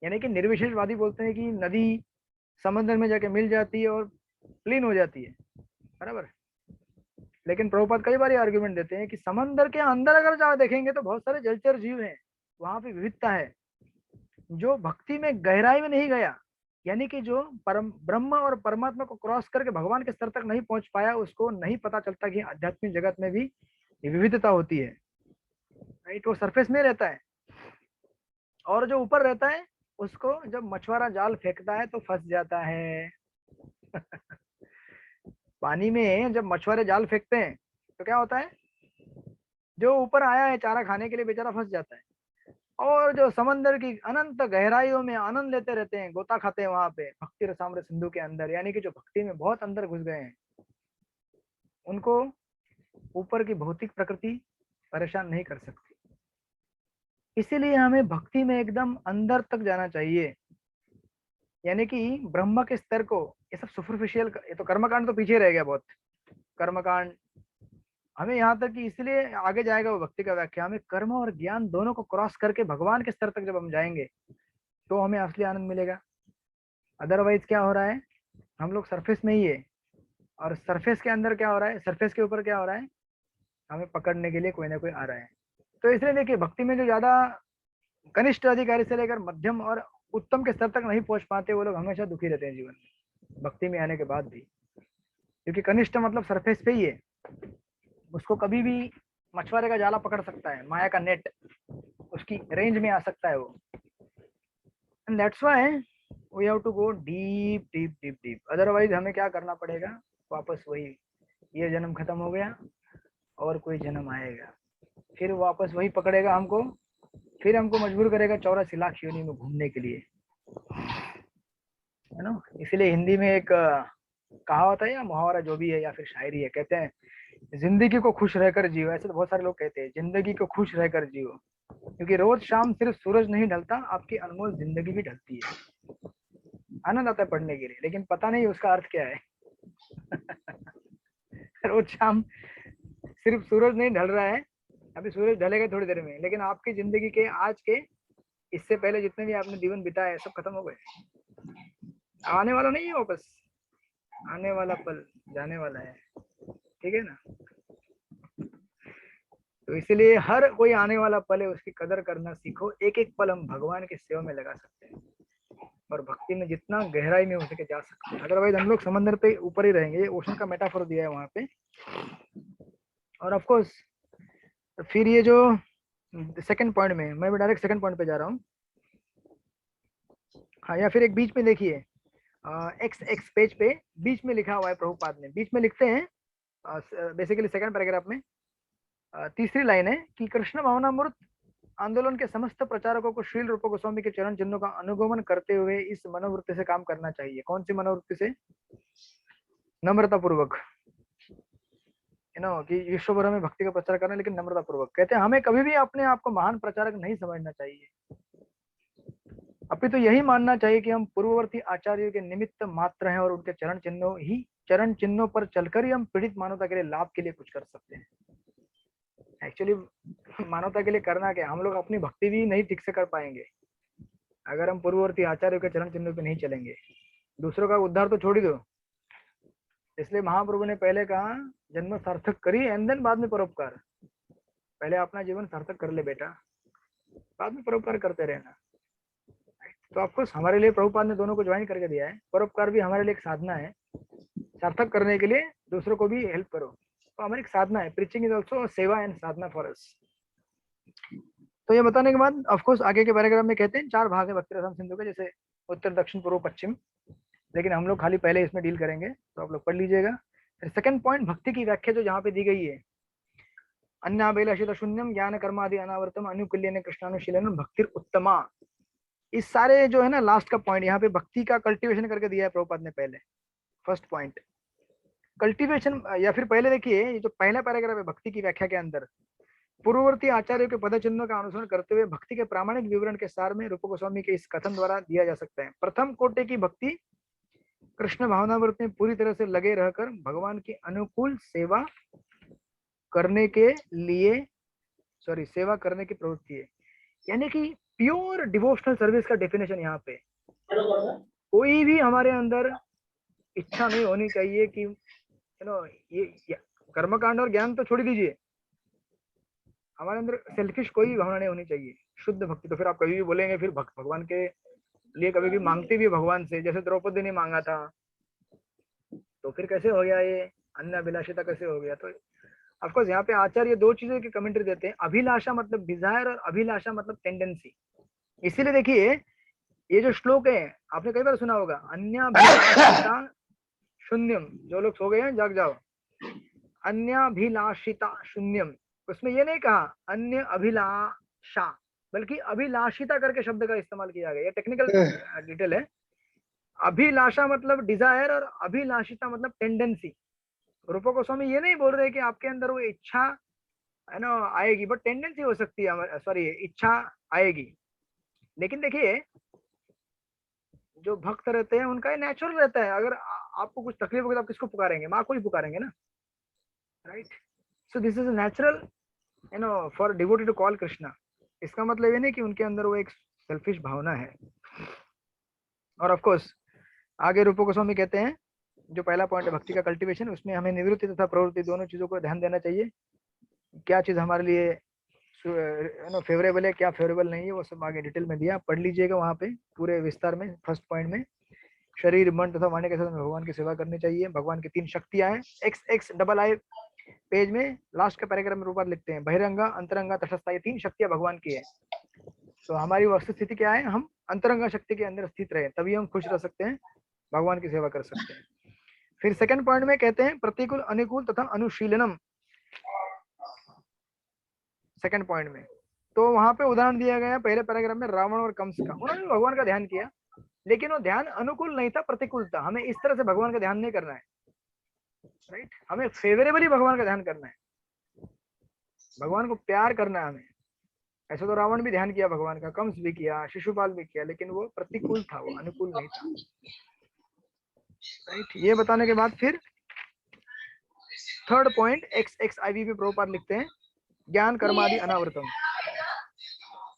यानी कि निर्विशेषवादी बोलते हैं कि नदी समंदर में जाके मिल जाती है और क्लीन हो जाती है, बराबर। लेकिन प्रभुपाद कई बार आर्ग्यूमेंट देते हैं कि समंदर के अंदर अगर जाओ देखेंगे तो बहुत सारे जलचर जीव हैं, वहां पे विविधता है। जो भक्ति में गहराई में नहीं गया, यानी कि जो परम ब्रह्म और परमात्मा को क्रॉस करके भगवान के स्तर तक नहीं पहुंच पाया, उसको नहीं पता चलता कि आध्यात्मिक जगत में भी विविधता होती है, राइट। वो सरफेस में रहता है और जो ऊपर रहता है उसको जब मछुआरा जाल फेंकता है तो फंस जाता है पानी में जब मछुआरे जाल फेंकते हैं तो क्या होता है, जो ऊपर आया है चारा खाने के लिए बेचारा फंस जाता है, और जो समंदर की अनंत गहराइयों में आनंद लेते रहते हैं, गोता खाते हैं वहां पे भक्ति रसामृत सिंधु के अंदर, यानी कि जो भक्ति में बहुत अंदर घुस गए हैं, उनको ऊपर की भौतिक प्रकृति परेशान नहीं कर सकती। इसीलिए हमें भक्ति में एकदम अंदर तक जाना चाहिए, यानी कि ब्रह्म के स्तर को, ये सब सुपरफिशियल, ये तो कर्मकांड तो पीछे रह गया बहुत, कर्मकांड हमें यहाँ तक कि इसलिए आगे जाएगा वो भक्ति का व्याख्या। हमें कर्म और ज्ञान दोनों को क्रॉस करके भगवान के स्तर तक जब हम जाएंगे तो हमें असली आनंद मिलेगा। अदरवाइज क्या हो रहा है, हम लोग सरफेस में ही है, और सरफेस के अंदर क्या हो रहा है, सरफेस के ऊपर क्या हो रहा है, हमें पकड़ने के लिए कोई ना कोई आ रहा है। तो इसलिए देखिए भक्ति में जो ज्यादा कनिष्ठ अधिकारी से लेकर मध्यम और उत्तम के स्तर तक नहीं पहुंच पाते, वो लोग हमेशा दुखी रहते हैं जीवन में, भक्ति में आने के बाद भी, क्योंकि कनिष्ठ मतलब सरफेस पे ही है, उसको कभी भी मछुआरे का जाला पकड़ सकता है, माया का नेट उसकी रेंज में आ सकता है वो। And that's why we have to go deep deep deep deep, otherwise हमें क्या करना पड़ेगा, वापस वही, ये जन्म खत्म हो गया और कोई जन्म आएगा, फिर वापस वही पकड़ेगा हमको, फिर हमको मजबूर करेगा 84 लाख योनि में घूमने के लिए, है ना। इसलिए हिंदी में एक कहावत है या मुहावरा जो भी है या फिर शायरी है, कहते हैं जिंदगी को खुश रहकर जियो। ऐसे तो बहुत सारे लोग कहते हैं जिंदगी को खुश रहकर जियो, क्योंकि रोज शाम सिर्फ सूरज नहीं ढलता, आपकी अनमोल जिंदगी भी ढलती है। आनंद आता है पढ़ने के लिए, लेकिन पता नहीं उसका अर्थ क्या है। रोज शाम सिर्फ सूरज नहीं ढल रहा है, अभी सूरज ढलेगा थोड़ी देर में, लेकिन आपकी जिंदगी के आज के, इससे पहले जितने भी आपने जीवन बिताए सब खत्म हो गए, आने वाला नहीं है वापस, आने वाला पल जाने वाला है, ठीक है ना। तो इसलिए हर कोई आने वाला पल है, उसकी कदर करना सीखो। एक एक पल हम भगवान की सेवा में लगा सकते हैं और भक्ति में जितना गहराई में हो सके जा सकते हैं, अदरवाइज हम लोग समंदर पे ऊपर ही रहेंगे। ये ओशन का मेटाफोर दिया है वहां पे। और ऑफ कोर्स फिर ये जो सेकंड पॉइंट में, मैं भी डायरेक्ट सेकंड पॉइंट पे जा रहा हूँ। हाँ, या फिर एक बीच में देखिए एक्स पेज पे बीच में लिखा हुआ है, प्रभुपाद ने बीच में लिखते हैं बेसिकली सेकंड पैराग्राफ में तीसरी लाइन है कि कृष्ण भावनामृत आंदोलन के समस्त प्रचारकों को श्रील रूप गोस्वामी के चरण चिन्हों का अनुगमन करते हुए इस मनोवृत्ति से काम करना चाहिए। कौन सी मनोवृत्ति से? नम्रता पूर्वक, यू नो, कि विश्व भर में भक्ति का प्रचार करना, लेकिन नम्रता पूर्वक। कहते हैं हमें कभी भी अपने आप को महान प्रचारक नहीं समझना चाहिए, अभी तो यही मानना चाहिए कि हम पूर्ववर्ती आचार्यों के निमित्त मात्र हैं और उनके चरण चिन्हों पर चलकर ही हम पीड़ित मानवता के लिए लाभ के लिए कुछ कर सकते हैं। एक्चुअली मानवता के लिए करना क्या, हम लोग अपनी भक्ति भी नहीं ठीक से कर पाएंगे अगर हम पूर्ववर्ती आचार्यों के चरण चिन्हों पे नहीं चलेंगे। दूसरों का उद्धार तो छोड़ ही दो, इसलिए महाप्रभु ने पहले कहा जन्म सार्थक करी एंड देन बाद में परोपकार। पहले अपना जीवन सार्थक कर ले बेटा, बाद में परोपकार करते रहना। तो ऑफकोर्स हमारे लिए प्रभुपाद ने दोनों को ज्वाइन करके दिया है। परोपकार भी हमारे लिए एक साधना है, सार्थक करने के लिए दूसरों को भी हेल्प करो, तो हमारी एक साधना है। प्रीचिंग इज ऑल्सो सेवा एंड साधना फॉर अस। तो ये बताने के बाद ऑफकोर्स आगे के पैराग्राफ में कहते हैं 4 भाग है भक्ति रसम सिंधु के, जैसे उत्तर दक्षिण पूर्व पश्चिम, लेकिन हम लोग खाली पहले इसमें डील करेंगे, तो आप लोग पढ़ लीजिएगा। फिर सेकंड पॉइंट भक्ति की व्याख्या जो जहाँ पे दी गई है, अन्याभिलाषित शून्यम ज्ञान कर्मादि अनावर्तम अनुकूल्यन कृष्णानुशीलन भक्तिर उत्तमा। इस सारे जो है ना लास्ट का पॉइंट, यहाँ पे भक्ति का कल्टीवेशन करके दिया है प्रभुपाद ने पहले। फर्स्ट पॉइंट कल्टीवेशन, या फिर पहले देखिए ये जो पहला पैराग्राफ है भक्ति की व्याख्या के अंदर, पूर्ववर्ती आचार्यों के पदचिन्हों का अनुसरण करते हुए भक्ति के प्रामाणिक विवरण के सार में रूप गोस्वामी के इस कथन द्वारा दिया जा सकता है। प्रथम कोटि की भक्ति कृष्ण भावनाव्रत में पूरी तरह से लगे रहकर भगवान की अनुकूल सेवा करने के लिए सेवा करने की प्रवृत्ति है, यानी कि प्योर डिवोशनल सर्विस का डेफिनेशन यहाँ पे। कोई भी हमारे अंदर इच्छा नहीं होनी चाहिए कि यू नो ये कर्मकांड और ज्ञान तो छोड़ दीजिए, हमारे अंदर सेल्फिश कोई भावना नहीं होनी चाहिए। शुद्ध भक्ति, तो फिर आप कभी भी बोलेंगे फिर भगवान के लिए कभी भी मांगते भी भगवान से, जैसे द्रौपदी ने मांगा था, तो फिर कैसे हो गया ये अन्य अभिलाषिता कैसे हो गया? तो ऑफकोर्स यहाँ पे आचार्य 2 चीजों की कमेंट्री देते हैं। अभिलाषा मतलब डिजायर और अभिलाषा मतलब टेंडेंसी। इसीलिए देखिए ये जो श्लोक है आपने कई बार सुना होगा, अन्याभिलाषिता शून्यम, जो लोग सो गए हैं जाग जाओ, अन्याभिलाषिता शून्यम। उसमें ये नहीं कहा अन्य अभिलाषा, बल्कि अभिलाषिता करके शब्द का इस्तेमाल किया गया। ये टेक्निकल डिटेल है। अभिलाषा मतलब डिजायर और अभिलाषिता मतलब टेंडेंसी। रूप गोस्वामी ये नहीं बोल रहे कि आपके अंदर वो इच्छा है ना आएगी, बट टेंडेंसी हो सकती है, सॉरी इच्छा आएगी। लेकिन देखिए जो भक्त रहते हैं उनका ये नेचुरल रहता है। अगर आपको कुछ तकलीफ होगी तो आप किसको पुकारेंगे? माँ को ही पुकारेंगे ना, right? So this is natural you know for devotee to call Krishna. इसका मतलब ये नहीं कि उनके अंदर वो एक सेल्फिश भावना है। और ऑफ कोर्स आगे रूप गोस्वामी कहते हैं जो पहला पॉइंट है भक्ति का कल्टीवेशन, उसमें हमें निवृत्ति तथा प्रवृत्ति दोनों चीजों को ध्यान देना चाहिए। क्या चीज हमारे लिए फेवरेबल है, क्या फेवरेबल नहीं है, वो सब आगे डिटेल में दिया, पढ़ लीजिएगा वहाँ पे पूरे विस्तार में। फर्स्ट पॉइंट में शरीर मन तथा वाणी के साथ भगवान की सेवा करनी चाहिए। भगवान की 3 शक्तियां हैं, XXII पेज में लास्ट के पैराग्राफ में प्रभुपाद लिखते हैं बहिरंगा, अंतरंगा, तटस्था, ये 3 शक्तियां भगवान की है। तो हमारी वस्तु स्थिति क्या है, हम अंतरंगा शक्ति के अंदर स्थित रहे, तभी हम खुश रह सकते हैं, भगवान की सेवा कर सकते हैं। फिर सेकंड पॉइंट में कहते हैं प्रतिकूल, अनुकूल तथा अनुशीलनम। सेकंड पॉइंट में तो वहां पे उदाहरण दिया गया पहले पैराग्राफ में रावण और कंस का। उन्होंने भगवान का ध्यान किया, लेकिन वो ध्यान अनुकूल नहीं था, प्रतिकूल था। हमें इस तरह से भगवान का ध्यान नहीं करना है, राइट। हमें फेवरेबली भगवान का ध्यान करना है, भगवान को प्यार करना है हमें। ऐसे तो रावण भी ध्यान किया भगवान का, कंस भी किया, शिशुपाल भी किया, लेकिन वो प्रतिकूल था, वो अनुकूल नहीं था, राइट। ये बताने के बाद फिर थर्ड पॉइंट XXIV पे प्रभुपाद लिखते हैं ज्ञान कर्मादि अनावृतम।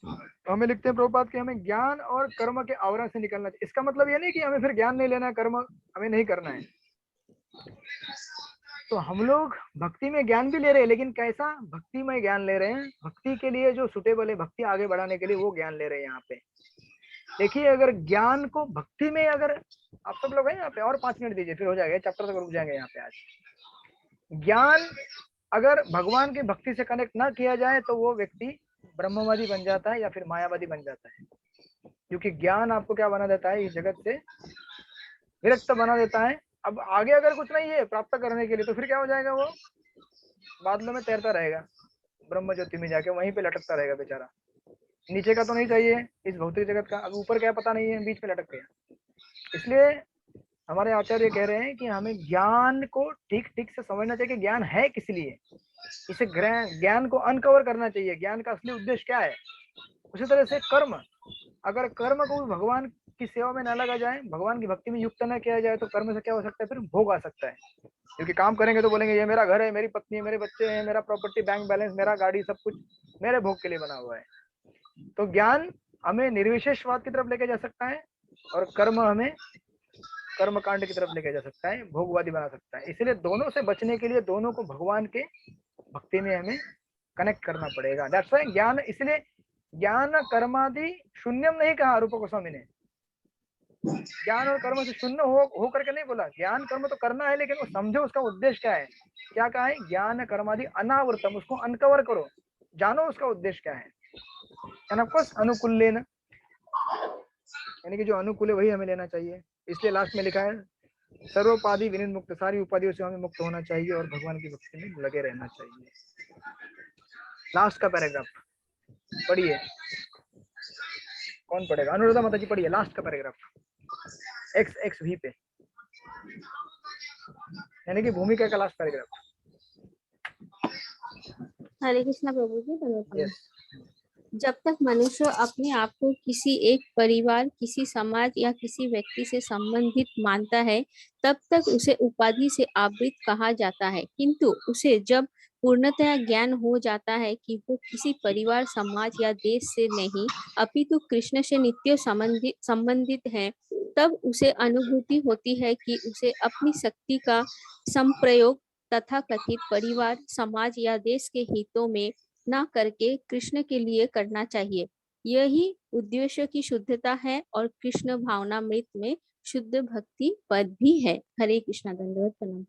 तो हमें लिखते हैं प्रभुपाद कि हमें ज्ञान और कर्म के आवरण से निकलना चाहिए। इसका मतलब ये नहीं कि हमें फिर ज्ञान नहीं लेना है, कर्म हमें नहीं करना है। तो हम लोग भक्ति में ज्ञान भी ले रहे हैं, लेकिन कैसा भक्ति में ज्ञान ले रहे हैं, भक्ति के लिए जो सुटेबल है, भक्ति आगे बढ़ाने के लिए वो ज्ञान ले रहे हैं यहाँ पे। देखिए अगर ज्ञान को भक्ति में, अगर आप सब लोग हैं यहाँ पे, और 5 मिनट दीजिए फिर हो जाएगा, चैप्टर तक रुक जाएंगे यहाँ पे आज। ज्ञान अगर भगवान की भक्ति से कनेक्ट ना किया जाए तो वो व्यक्ति ब्रह्मवादी बन जाता है या फिर मायावादी बन जाता है, क्योंकि ज्ञान आपको क्या बना देता है, इस जगत से विरक्त बना देता है। अब आगे अगर कुछ नहीं है प्राप्त करने के लिए तो फिर क्या हो जाएगा, वो बादलों में तैरता रहेगा, ब्रह्म ज्योति में जाके वहीं पे लटकता रहेगा बेचारा। नीचे का तो नहीं चाहिए इस भौतिक जगत का, अब ऊपर क्या पता नहीं है, बीच में लटक गया। इसलिए हमारे आचार्य कह रहे हैं कि हमें ज्ञान को ठीक ठीक से समझना चाहिए कि ज्ञान है किस लिए, इसे ज्ञान को अनकवर करना चाहिए, ज्ञान का असली उद्देश्य क्या है। उसी तरह से कर्म, अगर कर्म को भगवान की सेवा में न लगा जाए, भगवान की भक्ति में युक्त न किया जाए, तो कर्म से क्या हो सकता है, फिर भोग आ सकता है। क्योंकि काम करेंगे तो बोलेंगे ये मेरा घर है, मेरी पत्नी है, मेरे बच्चे हैं, मेरा प्रॉपर्टी, बैंक बैलेंस, मेरा गाड़ी, सब कुछ मेरे भोग के लिए बना हुआ है। तो ज्ञान हमें निर्विशेषवाद की तरफ लेके जा सकता है, और कर्म हमें कर्म कांड की तरफ लेके जा सकता है, भोगवादी बना सकता है। इसलिए दोनों से बचने के लिए दोनों को भगवान के भक्ति में हमें कनेक्ट करना पड़ेगा। दैट्स व्हाई ज्ञान, इसलिए ज्ञान कर्मादि शून्यम नहीं कहा रूप गोस्वामी ने। ज्ञान और कर्म से शून्य हो करके नहीं बोला, ज्ञान कर्म तो करना है, लेकिन वो समझो उसका उद्देश्य क्या है। क्या कहा है, ज्ञान कर्मादि अनावृतम, उसको अनकवर करो, जानो उसका उद्देश्य क्या है। एंड ऑफ कोर्स अनुकूल लेना, यानी कि जो अनुकूल है वही हमें लेना चाहिए। इसलिए लास्ट में लिखा है सर्वोपाधि विनिर् मुक्त, सारी उपाधियों से हमें मुक्त होना चाहिए और भगवान की भक्ति में लगे रहना चाहिए। लास्ट का पैराग्राफ पढ़िए, कौन पढ़ेगा, अनुराधा माता जी पढ़िए लास्ट का पैराग्राफ XXV पे, यानी कि भूमिका का लास्ट पैराग्राफ। हरे कृष्णा प्रभु जी। यस। जब तक मनुष्य अपने आप को किसी एक परिवार, किसी समाज या किसी व्यक्ति से संबंधित मानता है, तब तक उसे उपाधि से आवृत कहा जाता है। किंतु उसे जब पूर्णतया ज्ञान हो जाता है कि वो किसी परिवार, समाज या देश से नहीं अपितु कृष्ण से नित्य संबंधित है, तब उसे अनुभूति होती है कि उसे अपनी शक्ति का संप्रयोग तथा कथित परिवार, समाज या देश के हितों में ना करके कृष्ण के लिए करना चाहिए। यही उद्देश्य की शुद्धता है और कृष्ण भावनामृत में शुद्ध भक्ति पद भी है। हरे कृष्णा, दंडवत प्रणाम।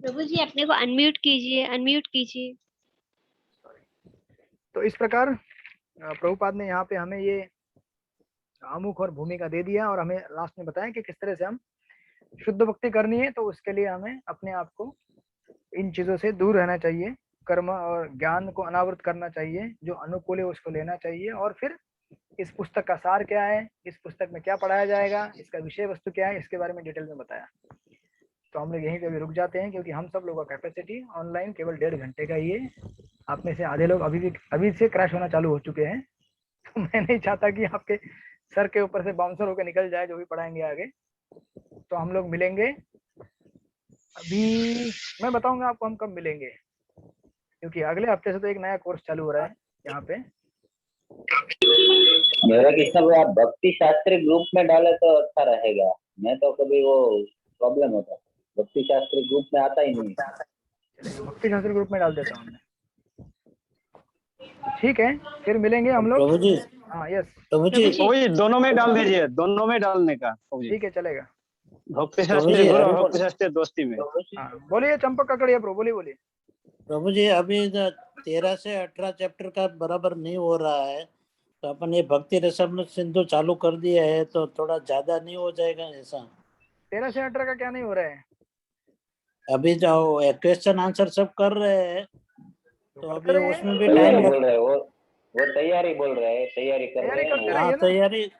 प्रभु जी अपने को अनम्यूट कीजिए, अनम्यूट कीजिए। तो इस प्रकार प्रभुपाद ने यहाँ पे हमें ये आमुख और भूमिका दे दिया, और हमें लास्ट में बताया कि किस तरह से हम शुद्ध भक्ति करनी है। तो उसके लिए हमें अपने आप को इन चीजों से दूर रहना चाहिए, कर्म और ज्ञान को अनावृत करना चाहिए, जो अनुकूल है उसको लेना चाहिए। और फिर इस पुस्तक का सार क्या है, इस पुस्तक में क्या पढ़ाया जाएगा, इसका विषय वस्तु क्या है, इसके बारे में डिटेल में बताया। तो हम लोग यहीं पे भी रुक जाते हैं, क्योंकि हम सब लोगों का कैपेसिटी ऑनलाइन केवल 1.5 घंटे का ही है। आप में से आधे लोग अभी से क्रैश होना चालू हो चुके हैं, तो मैं नहीं चाहता कि आपके सर के ऊपर से बाउंसर होकर निकल जाए जो भी पढ़ाएंगे आगे। तो हम लोग मिलेंगे, अभी मैं बताऊंगा आपको हम कब मिलेंगे, क्योंकि अगले हफ्ते से तो एक नया कोर्स चालू हो रहा है यहाँ पे। मेरा कृष्ण आप भक्ति शास्त्री ग्रुप में डाले तो अच्छा रहेगा, मैं तो कभी वो प्रॉब्लम होता, भक्ति शास्त्री ग्रुप में आता ही नहीं। भक्ति शास्त्री ग्रुप में डाल देता हूँ मैं। ठीक है, फिर मिलेंगे हम लोग। प्रभु जी, हाँ यस प्रभु जी, दोनों में डाल दीजिए, दोनों में डालने का प्रभु जी। ठीक है, चलेगा। भक्ति शास्त्री गुरु और भक्ति शास्त्री दोस्ती में। हाँ बोलिए चंपक ककड़िया प्रभु, बोलिए। प्रभु जी, अभी 13 से 18 चैप्टर का बराबर नहीं हो रहा है, तो अपन ये भक्ति रसामृत सिंधु चालू कर दिया है, तो थोड़ा ज्यादा नहीं हो जाएगा ऐसा? 13 से 18 का क्या नहीं हो रहा है? अभी जो क्वेश्चन आंसर सब कर रहे हैं, तो अभी उसमें भी टाइम बोल रहे हैं वो तैयारी बोल रहे हैं, तैयारी कर रहे हैं। हाँ तैयारी,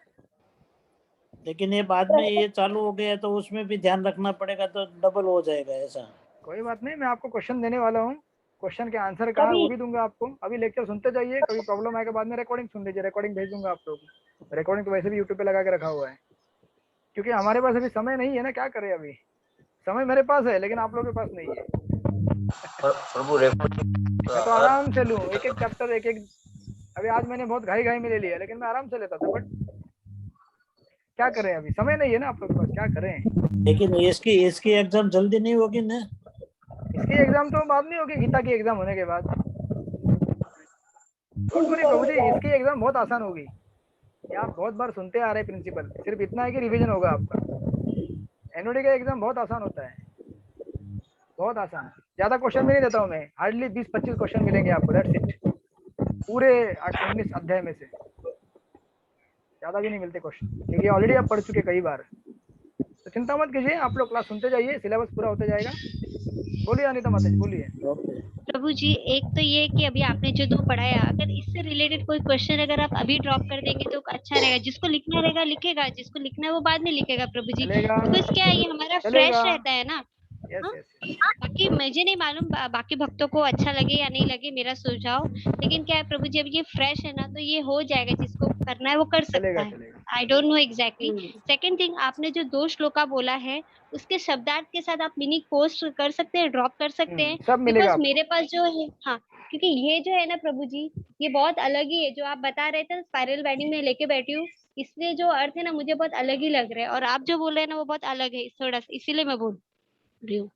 लेकिन ये बाद में ये चालू हो गया तो उसमें भी ध्यान रखना पड़ेगा, तो डबल हो जाएगा ऐसा। कोई बात नहीं, मैं आपको क्वेश्चन देने वाला हूँ, क्वेश्चन के आंसर कहाँ है वो भी दूंगा आपको। अभी लेक्चर सुनते जाइए, कभी प्रॉब्लम आएगा बाद में रिकॉर्डिंग सुन लीजिए, रिकॉर्डिंग भेज दूंगा आप लोगों को। रिकॉर्डिंग तो वैसे भी यूट्यूब पे लगा के रखा हुआ है, क्योंकि हमारे पास अभी समय नहीं है ना, क्या करें। अभी समय मेरे पास है लेकिन आप लोगों के पास नहीं है। प्रभु मैं तो आराम से लूँ, एक एक चैप्टर एक एक। अभी आज मैंने बहुत घाई में ले लिया, लेकिन मैं आराम से लेता था, बट क्या करें, अभी समय नहीं है ना आप लोगों के पास, क्या करें। लेकिन इसकी एग्जाम जल्दी नहीं होगी ना? इसकी एग्जाम तो बाद में होगी, गीता की एग्जाम होने के बाद। प्रभु जी, इसकी एग्जाम बहुत आसान होगी, ये आप बहुत बार सुनते आ रहे प्रिंसिपल। सिर्फ इतना है कि रिवीजन होगा आपका। एनओडी का एग्जाम बहुत आसान होता है, बहुत आसान। ज्यादा क्वेश्चन भी नहीं देता हूँ मैं, हार्डली 20-25 क्वेश्चन मिलेंगे आपको, दैट्स इट, पूरे 19 अध्याय में से। ज्यादा भी नहीं मिलते क्वेश्चन, क्योंकि ऑलरेडी आप पढ़ चुके कई बार। तो चिंता मत कीजिए, आप लोग क्लास सुनते जाइए, सिलेबस पूरा होते जाएगा। बोलिए अनिता माता जी, बोलिए। प्रभु जी, एक तो ये कि अभी आपने जो 2 पढ़ाया, अगर इससे रिलेटेड कोई क्वेश्चन अगर आप अभी ड्रॉप कर देंगे तो अच्छा रहेगा। जिसको लिखना रहेगा लिखेगा, जिसको लिखना है वो बाद में लिखेगा प्रभु जी। बिकॉज क्या है, ये हमारा फ्रेश रहता है ना। बाकी मुझे नहीं मालूम बाकी भक्तों को अच्छा लगे या नहीं लगे मेरा सुझाव, लेकिन क्या है प्रभु जी, अब ये फ्रेश है ना, तो ये हो जाएगा, जिसको करना है वो कर सकता है। I don't know exactly. Second thing, आपने जो 2 श्लोका बोला है उसके शब्दार्थ के साथ आप मिनी पोस्ट कर सकते हैं, ड्रॉप कर सकते हैं, बिकॉज मेरे पास जो है, हाँ, क्योंकि ये जो है ना प्रभु जी, ये बहुत अलग ही है। जो आप बता रहे थे स्पाइरल बाइंडिंग में लेके बैठी हूँ, इसलिए जो अर्थ है ना मुझे बहुत अलग ही लग रहा है, और आप जो बोल रहे हैं ना वो बहुत अलग है थोड़ा सा, इसीलिए मैं बोल रही हूँ।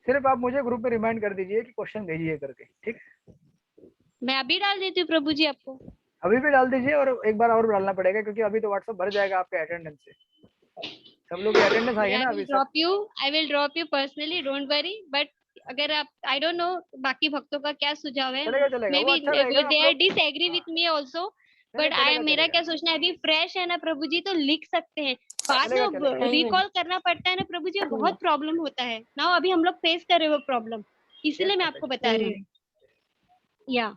सिर्फ आप मुझे ग्रुप में रिमाइंड कर दीजिए कि क्वेश्चन भेजिए करके, ठीक? मैं अभी डाल देती हूँ प्रभु जी आपको। अभी भी डाल दीजिए, और एक बार और डालना पड़ेगा, क्योंकि अभी तो व्हाट्सएप भर जाएगा आपके अटेंडेंस से। सब लोग अटेंडेंस आएगा ना अभी। I will drop you personally, don't worry. But अगर आप, आई डोंट नो बाकी भक्तों का क्या सुझाव है, may be they are disagree with me also, but मेरा क्या सोचना है, अभी फ्रेश है ना प्रभु जी, तो लिख सकते हैं। बाद में रिकॉल करना पड़ता है ना प्रभु जी, बहुत प्रॉब्लम होता है ना। अभी हम लोग फेस कर रहे हो प्रॉब्लम, इसीलिए मैं आपको बता रही हूँ। या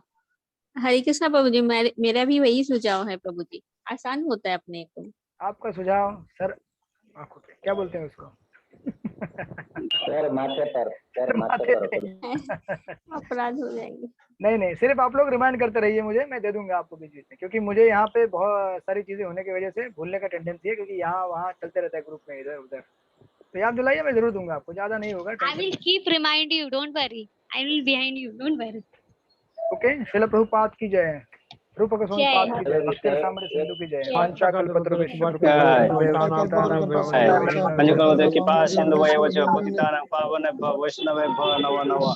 हरे कृष्णा प्रभु जी, मेरा भी वही सुझाव है प्रभु जी, आसान होता है अपने को। आपका सुझाव सर क्या बोलते हैं उसको? सर माथे पर अपराध हो जाएंगे। नहीं, सिर्फ आप लोग रिमाइंड करते रहिए मुझे, मैं दे दूंगा आपको बीच में, क्योंकि मुझे यहाँ पे बहुत सारी चीजें होने की वजह से भूलने का टेंडेंसी है, क्योंकि यहाँ वहाँ चलते रहता है ग्रुप में इधर उधर। तो याद दिलाइए, मैं जरूर दूंगा आपको, ज्यादा नहीं होगा। I will keep remind you, don't worry, I will behind you, don't worry. Okay, Srila Prabhupada की जय, रूप गोस्वामी पाद की जय, भक्ति रसामृत सिंधु की जय, वांछा कल्पतरुभ्यश्च पंचकल्पतरुभ्यश्च कृपा सिंधुभ्यो च पतितानां पावनेभ्यो वैष्णवेभ्यो नमो नमः।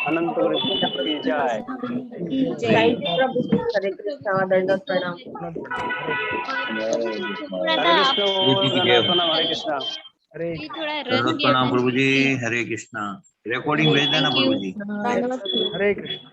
अनंत गुरु की जय। प्रभु जी, हरे कृष्णा, दंडवत प्रणाम। हरे कृष्णा। प्रभु जी, हरे कृष्णा। रिकॉर्डिंग भेज देना प्रभु जी। हरे कृष्ण।